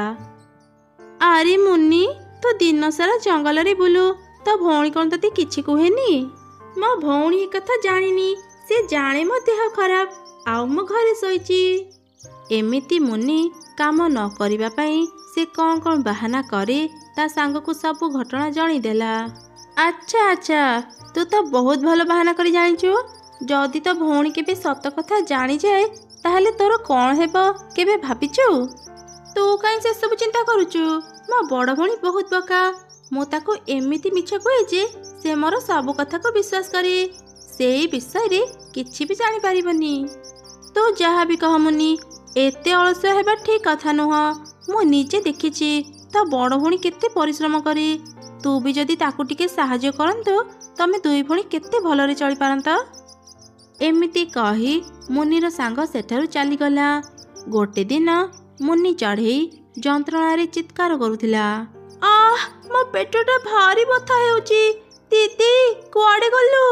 ଆରେ ମୁନି, ତୁ ଦିନ ସାରା ଜଙ୍ଗଲରେ ବୁଲୁ, ତୋ ଭଉଣୀ କ'ଣ ତତେ କିଛି କୁହେନି? ମୋ ଭଉଣୀ ଏ କଥା ଜାଣିନି, ସେ ଜାଣେ ମୋ ଦେହ ଖରାପ ଆଉ ମୁଁ ଘରେ ଶୋଇଛି। ଏମିତି ମୁନି କାମ ନ କରିବା ପାଇଁ ସେ କ'ଣ କ'ଣ ବାହାନା କରେ ତା ସାଙ୍ଗକୁ ସବୁ ଘଟଣା ଜଣେଇଦେଲା। ଆଚ୍ଛା ଆଚ୍ଛା, ତୁ ତ ବହୁତ ଭଲ ବାହାନା କରି ଜାଣିଛୁ। ଯଦି ତୋ ଭଉଣୀ କେବେ ସତ କଥା ଜାଣିଯାଏ, ତାହେଲେ ତୋର କ'ଣ ହେବ କେବେ ଭାବିଛୁ? ତୁ କାହିଁ ସେସବୁ ଚିନ୍ତା କରୁଛୁ? ମୋ ବଡ଼ ଭଉଣୀ ବହୁତ ବୋକା। ମୁଁ ତାକୁ ଏମିତି ମିଛ କୁହେ ଯେ ସେ ମୋର ସବୁ କଥାକୁ ବିଶ୍ୱାସ କରେ। ସେଇ ବିଷୟରେ କିଛି ବି ଜାଣିପାରିବନି। ତୁ ଯାହା ବି କହ ମୁନି, ଏତେ ଅଳସୁଆ ହେବା ଠିକ୍ କଥା ନୁହଁ। ମୁଁ ନିଜେ ଦେଖିଛି ତା ବଡ଼ ଭଉଣୀ କେତେ ପରିଶ୍ରମ କରେ। ତୁ ବି ଯଦି ତାକୁ ଟିକେ ସାହାଯ୍ୟ କରନ୍ତୁ, ତମେ ଦୁଇ ଭଉଣୀ କେତେ ଭଲରେ ଚଳିପାରନ୍ତ। ଏମିତି କହି ମୁନିର ସାଙ୍ଗ ସେଠାରୁ ଚାଲିଗଲା। ଗୋଟେ ଦିନ ମୁନି ଚଢ଼େଇ ଯନ୍ତ୍ରଣାରେ ଚିତ୍କାର କରୁଥିଲା। ଆଃ, ମୋ ପେଟଟା ଭାରି ବଥା ହେଉଛି। ଦିଦି, କୁଆଡ଼େ ଗଲୁ?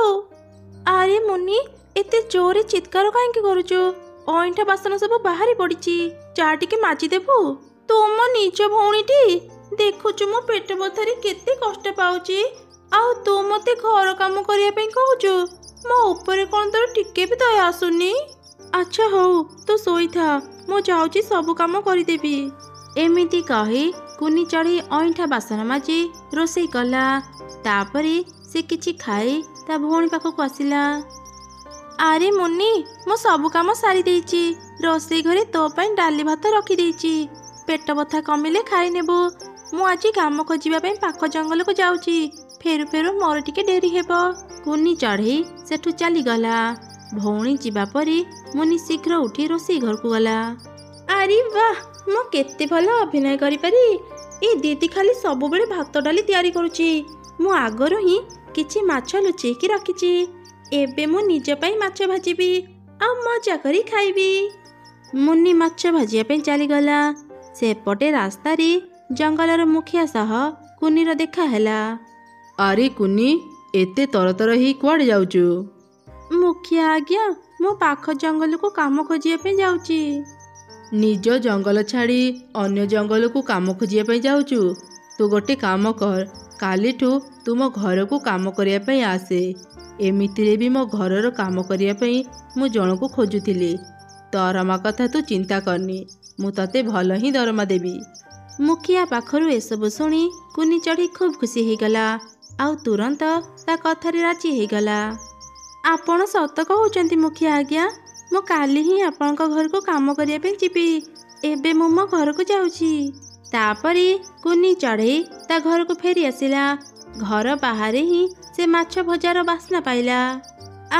ଆରେ ମୁନି, ଏତେ ଜୋରରେ ଚିତ୍କାର କାହିଁକି କରୁଛୁ? ଅଇଁଠା ବାସନ ସବୁ ବାହାରି ପଡ଼ିଛି, ଚା ଟିକେ ମାଜିଦେବୁ। ତୁ ମୋ ନିଜ ଭଉଣୀଟି, ଦେଖୁଛୁ ମୋ ପେଟ ବଥାରେ କେତେ କଷ୍ଟ ପାଉଛି, ଆଉ ତୁ ମୋତେ ଘର କାମ କରିବା ପାଇଁ କହୁଛୁ। ମୋ ଉପରେ କ'ଣ ତୋର ଟିକେ ବି ଦୟା ଆସୁନି? ଆଚ୍ଛା ହଉ ତୁ ଶୋଇଥା, ମୁଁ ଯାଉଛି ସବୁ କାମ କରିଦେବି। ଏମିତି କହି କୁନି ଚଢ଼େଇ ଅଇଁଠା ବାସନ ମାଜି ରୋଷେଇ କଲା। ତାପରେ ସେ କିଛି ଖାଇ ତା ଭଉଣୀ ପାଖକୁ ଆସିଲା। ଆରେ ମୁନି, ମୁଁ ସବୁ କାମ ସାରି ଦେଇଛି। ରୋଷେଇ ଘରେ ତୋ ପାଇଁ ଡାଲି ଭାତ ରଖିଦେଇଛି। ପେଟ ବଥା କମିଲେ ଖାଇ ନେବୁ। ମୁଁ ଆଜି କାମ ଖୋଜିବା ପାଇଁ ପାଖ ଜଙ୍ଗଲକୁ ଯାଉଛି। ଫେରୁ ଫେରୁ ମୋର ଟିକେ ଡେରି ହେବ। କୁନି ଚଢ଼େଇ ସେଠୁ ଚାଲିଗଲା। ଭଉଣୀ ଯିବା ପରେ ମୁନି ଶୀଘ୍ର ଉଠି ରୋଷେଇ ଘରକୁ ଗଲା। ଆରେ ବାଃ, ମୁଁ କେତେ ଭଲ ଅଭିନୟ କରିପାରି। ଏ ଦିଦି ଖାଲି ସବୁବେଳେ ଭାତ ଡାଲି ତିଆରି କରୁଛି। ମୁଁ ଆଗରୁ ହିଁ କିଛି ମାଛ ଲୁଚେଇକି ରଖିଛି। ଏବେ ମୁଁ ନିଜ ପାଇଁ ମାଛ ଭାଜିବି ଆଉ ମଜା କରି ଖାଇବି। ମୁନି ମାଛ ଭାଜିବା ପାଇଁ ଚାଲିଗଲା। ସେପଟେ ରାସ୍ତାରେ ଜଙ୍ଗଲର ମୁଖିଆ ସହ କୁନିର ଦେଖା ହେଲା। ଆରେ କୁନି, ଏତେ ତରତର ହେଇ କୁଆଡ଼େ ଯାଉଛୁ? ମୁଖିଆ ଆଜ୍ଞା, ମୁଁ ପାଖ ଜଙ୍ଗଲକୁ କାମ ଖୋଜିବା ପାଇଁ ଯାଉଛି। ନିଜ ଜଙ୍ଗଲ ଛାଡ଼ି ଅନ୍ୟ ଜଙ୍ଗଲକୁ କାମ ଖୋଜିବା ପାଇଁ ଯାଉଛୁ? ତୁ ଗୋଟେ କାମ କର, କାଲିଠୁ ତୁମ ଘରକୁ କାମ କରିବା ପାଇଁ ଆସେ। ଏମିତିରେ ବି ମୋ ଘରର କାମ କରିବା ପାଇଁ ମୁଁ ଜଣକୁ ଖୋଜୁଥିଲି। ଦରମା କଥା ତୁ ଚିନ୍ତା କରନି, ମୁଁ ତତେ ଭଲ ହିଁ ଦରମା ଦେବି। ମୁଖିଆ ପାଖରୁ ଏସବୁ ଶୁଣି କୁନି ଚଢ଼େଇ ଖୁବ୍ ଖୁସି ହେଇଗଲା ଆଉ ତୁରନ୍ତ ତା କଥାରେ ରାଜି ହେଇଗଲା। ଆପଣ ସତ କହୁଛନ୍ତି ମୁଖିଆ ଆଜ୍ଞା, ମୁଁ କାଲି ହିଁ ଆପଣଙ୍କ ଘରକୁ କାମ କରିବା ପାଇଁ ଯିବି। ଏବେ ମୁଁ ମୋ ଘରକୁ ଯାଉଛି। ତାପରେ କୁନି ଚଢ଼େଇ ତା ଘରକୁ ଫେରି ଆସିଲା। ଘର ବାହାରେ ହିଁ ସେ ମାଛ ଭଜାର ବାସ୍ନା ପାଇଲା।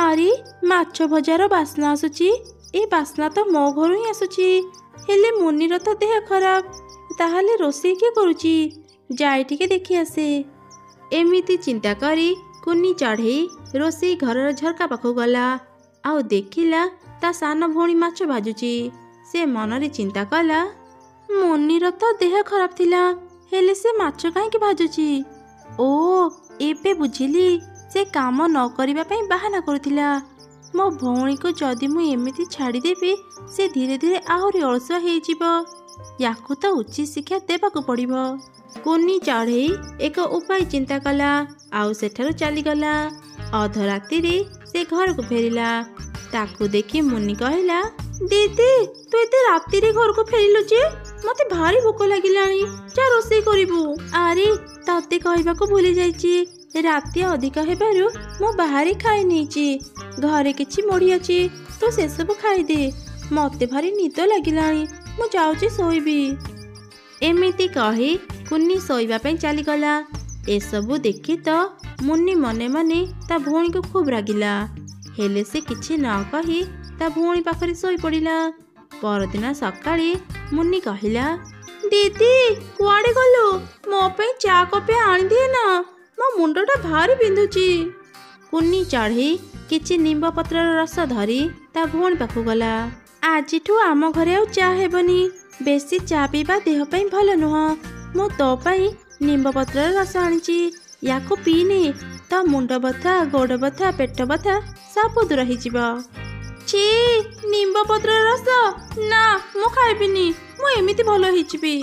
ଆରେ, ମାଛ ଭଜାର ବାସ୍ନା ଆସୁଛି। ଏ ବାସ୍ନା ତ ମୋ ଘରୁ ହିଁ ଆସୁଛି। ହେଲେ ମୁନିର ତ ଦେହ ଖରାପ, ତାହେଲେ ରୋଷେଇ କିଏ କରୁଛି? ଯାଇ ଟିକେ ଦେଖି ଆସେ। ଏମିତି ଚିନ୍ତା କରି କୁନି ଚଢ଼େଇ ରୋଷେଇ ଘରର ଝରକା ପାଖକୁ ଗଲା ଆଉ ଦେଖିଲା ତା ସାନ ଭଉଣୀ ମାଛ ଭାଜୁଛି। ସେ ମନରେ ଚିନ୍ତା କଲା, ମୁନିର ତ ଦେହ ଖରାପ ଥିଲା, ହେଲେ ସେ ମାଛ କାହିଁକି ଭାଜୁଛି? ଓ, ଏବେ ବୁଝିଲି, ସେ କାମ ନ କରିବା ପାଇଁ ବାହାନା କରୁଥିଲା। ମୋ ଭଉଣୀକୁ ଯଦି ମୁଁ ଏମିତି ଛାଡ଼ିଦେବି, ସେ ଧୀରେ ଧୀରେ ଆହୁରି ଅଳସୁଆ ହେଇଯିବ। ୟାକୁ ତ ଉଚିତ ଶିକ୍ଷା ଦେବାକୁ ପଡ଼ିବ। କୁନି ଚଢ଼େଇ ଏକ ଉପାୟ ଚିନ୍ତା କଲା ଆଉ ସେଠାରୁ ଚାଲିଗଲା। ଅଧରାତିରେ ସେ ଘରକୁ ଫେରିଲା। ତାକୁ ଦେଖି ମୁନି କହିଲା, ଦିଦି, ତୁ ଏତେ ରାତିରେ ଘରକୁ ଫେରିଲୁ ଯେ? ମତେ ଭାରି ଭୋକ ଲାଗିଲାଣି, ଯା ରୋଷେଇ କରିବୁ। ଆରେ, ତତେ କହିବାକୁ ଭୁଲି ଯାଇଛି, ରାତି ଅଧିକ ହେବାରୁ ମୁଁ ବାହାରେ ଖାଇ ନେଇଛି। ଘରେ କିଛି ମୁଢ଼ି ଅଛି, ତୁ ସେସବୁ ଖାଇଦେ। ମତେ ଭାରି ନିଦ ଲାଗିଲାଣି, ମୁଁ ଯାଉଛି ଶୋଇବି। ଏମିତି କହି କୁନି ଶୋଇବା ପାଇଁ ଚାଲିଗଲା। ଏସବୁ ଦେଖି ତ ମୁନି ମନେ ମନେ ତା ଭଉଣୀକୁ ଖୁବ୍ ରାଗିଲା। ହେଲେ ସେ କିଛି ନ କହି ତା ଭଉଣୀ ପାଖରେ ଶୋଇପଡ଼ିଲା। ପରଦିନ ସକାଳେ ମୁନି କହିଲା, ଦିଦି, କୁଆଡ଼େ ଗଲୁ? ମୋ ପାଇଁ ଚା କପେ ଆଣିଦିଏ ନା, ମୋ ମୁଣ୍ଡଟା ଭାରି ବିନ୍ଧୁଛି। କୁନି ଚଢ଼େଇ କିଛି ନିମ୍ବ ପତ୍ରର ରସ ଧରି ତା ଭଉଣୀ ପାଖକୁ ଗଲା। ଆଜିଠୁ ଆମ ଘରେ ଆଉ ଚା ହେବନି। ବେଶୀ ଚା ପିଇବା ଦେହ ପାଇଁ ଭଲ ନୁହଁ। ମୁଁ ତୋ ପାଇଁ ନିମ୍ବ ପତ୍ରର ରସ ଆଣିଛି, ୟାକୁ ପିଇନେ। ତ ମୁଣ୍ଡ ବଥା, ଗୋଡ଼ ବଥା, ପେଟ ବଥା ସବୁ ଦୂର ହେଇଯିବ। ଛି, ନିମ୍ବ ପତ୍ରର ରସ? ନା, ମୁଁ ଖାଇବିନି। ମୁଁ ଏମିତି ଭଲ ହେଇଯିବି।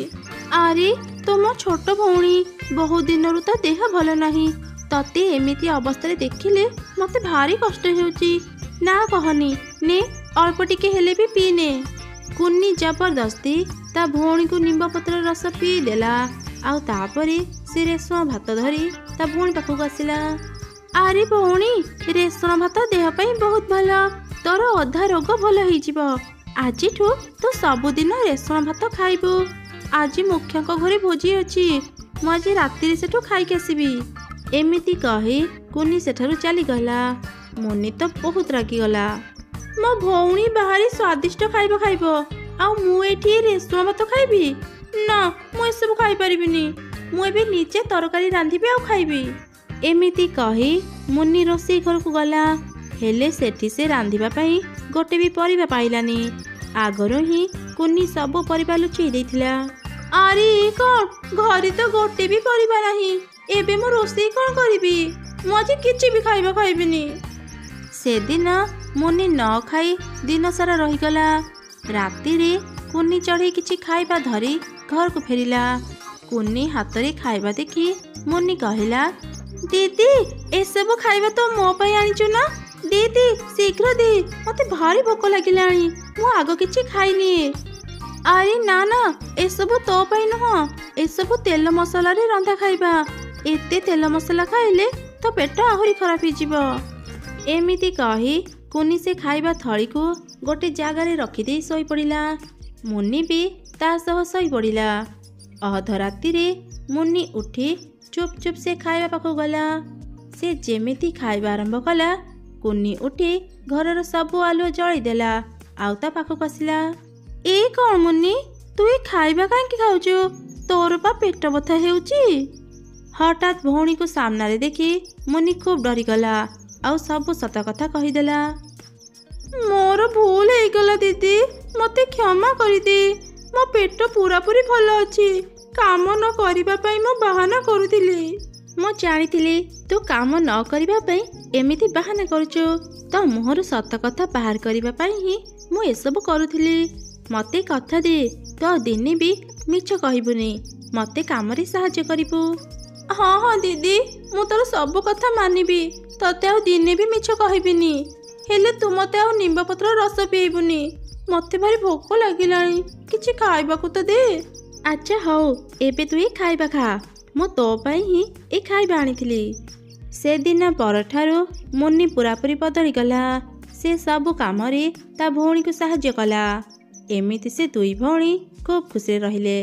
ଆରେ, ତୁମ ଛୋଟ ଭଉଣୀ, ବହୁ ଦିନରୁ ତା ଦେହ ଭଲ ନାହିଁ। ତତେ ଏମିତି ଅବସ୍ଥାରେ ଦେଖିଲେ ମତେ ଭାରି କଷ୍ଟ ହେଉଛି। ନା କହନି, ନେ ଅଳ୍ପ ଟିକେ ହେଲେ ବି ପିଇନେ। କୁନି ଜବରଦସ୍ତି ତା ଭଉଣୀକୁ ନିମ୍ବ ପତ୍ରର ରସ ପିଇ ଦେଲା ଆଉ ତାପରେ ସେ ରେଶମ ଭାତ ଧରି ତା ଭଉଣୀ ପାଖକୁ ଆସିଲା। ଆରେ ଭଉଣୀ, ରେଶମ ଭାତ ଦେହ ପାଇଁ ବହୁତ ଭଲ। ତୋର ଅଧା ରୋଗ ଭଲ ହେଇଯିବ। ଆଜିଠୁ ତୁ ସବୁଦିନ ରେଶମ ଭାତ ଖାଇବୁ। ଆଜି ମୁଖ୍ୟଙ୍କ ଘରେ ଭୋଜି ଅଛି, ମୁଁ ଆଜି ରାତିରେ ସେଠୁ ଖାଇକି ଆସିବି। ଏମିତି କହି କୁନି ସେଠାରୁ ଚାଲିଗଲା। ମୁନି ତ ବହୁତ ରାଗିଗଲା। ମୋ ଭଉଣୀ ବାହାରେ ସ୍ୱାଦିଷ୍ଟ ଖାଇବା ଖାଇବ ଆଉ ମୁଁ ଏଠି ରେଶମ ଭାତ ଖାଇବି? ନା, ମୁଁ ଏସବୁ ଖାଇପାରିବିନି। ମୁଁ ଏବେ ନିଜେ ତରକାରୀ ରାନ୍ଧିବି ଆଉ ଖାଇବି। ଏମିତି କହି ମୁନି ରୋଷେଇ ଘରକୁ ଗଲା। ହେଲେ ସେଠି ସେ ରାନ୍ଧିବା ପାଇଁ ଗୋଟେ ବି ପରିବା ପାଇଲାନି। ଆଗରୁ ହିଁ କୁନି ସବୁ ପରିବା ଲୁଚେଇ ଦେଇଥିଲା। ଆରେ କ'ଣ, ଘରେ ତ ଗୋଟେ ବି ପରିବା ନାହିଁ। ଏବେ ମୁଁ ରୋଷେଇ କ'ଣ କରିବି? ମୁଁ ଆଜି କିଛି ବି ଖାଇବା ଖାଇବିନି। ସେଦିନ ମୁନି ନ ଖାଇ ଦିନ ସାରା ରହିଗଲା। ରାତିରେ କୁନି ଚଢ଼େଇ କିଛି ଖାଇବା ଧରି ଘରକୁ ଫେରିଲା। କୁନି ହାତରେ ଖାଇବା ଦେଖି ମୁନି କହିଲା, ଦିଦି, ଏସବୁ ଖାଇବା ତ ମୋ ପାଇଁ ଆଣିଛୁ ନା? दे शीघ्र दे, मते भारी भोक लागिलाणी, मु आगो किछि खाइनी। अरे ना ना, एसबु तो पाई नुह, एसबु तेल मसला रे रंधा खाइबा। एते तेल मसला खाइले तो पेट आहुरी खराब हिजिबो। एमिति कही कुनी से खाइबा थड़ी को गोटे जगार रखिदे सोई पड़िला। मुन्नी भी ता सह सोई पड़िला। अध राति रे मुन्नी उठी चुप चुप से खाइबा पाखु गला। से जेमिति खाइबा आरंभ कला, कुन्नी उठी घरर सबु आलुओ जळी देला आउ ता पाखु कसिला। ए कौन मुन्नी, तू ए खाइबा काहेकि खाउछु? तोर पा पेट बथा हेउची। हठात भौणी को सामना रे देखी मुन्नी खूब डरी गला आउ सबु सत कथा कहिदेला। मोर भूल हो गला दीदी, मते क्षमा करि दे। मो पेट पूरा पूरी भल अछि। काम न करिबा पई मो बहाना करूथिली। मो जानिथिली तू काम न करिबा पई एमिति बहाना करूछु। तो मुहर सत कथा बाहर करिबा पई ही मो एसबु करूथिली। मते कथा दे, तो दिने भी मिछ कहिबुनी, मते काम रे सहाय्य करिबु। हाँ हाँ दीदी, मु तोर सब कथा मानिबी। तते आ दिने भी मिछ कहिबिनी। हेले तू मते आ निंब पत्र रस पिएबुनी। मते भारी भोक लागिलाणी, किछि खाइबाकू तो दे। अच्छा हौ, एबे तू खाइबा खा। मु तो पई ही ए खाइबा आनिथिली। से दिन परठारु मुन्नी पूरापूरी बदली गला। से सब काम रे ता भौणी को सहाय्य कला। एमिति से दुई भौणी खूब खुशी रहिले।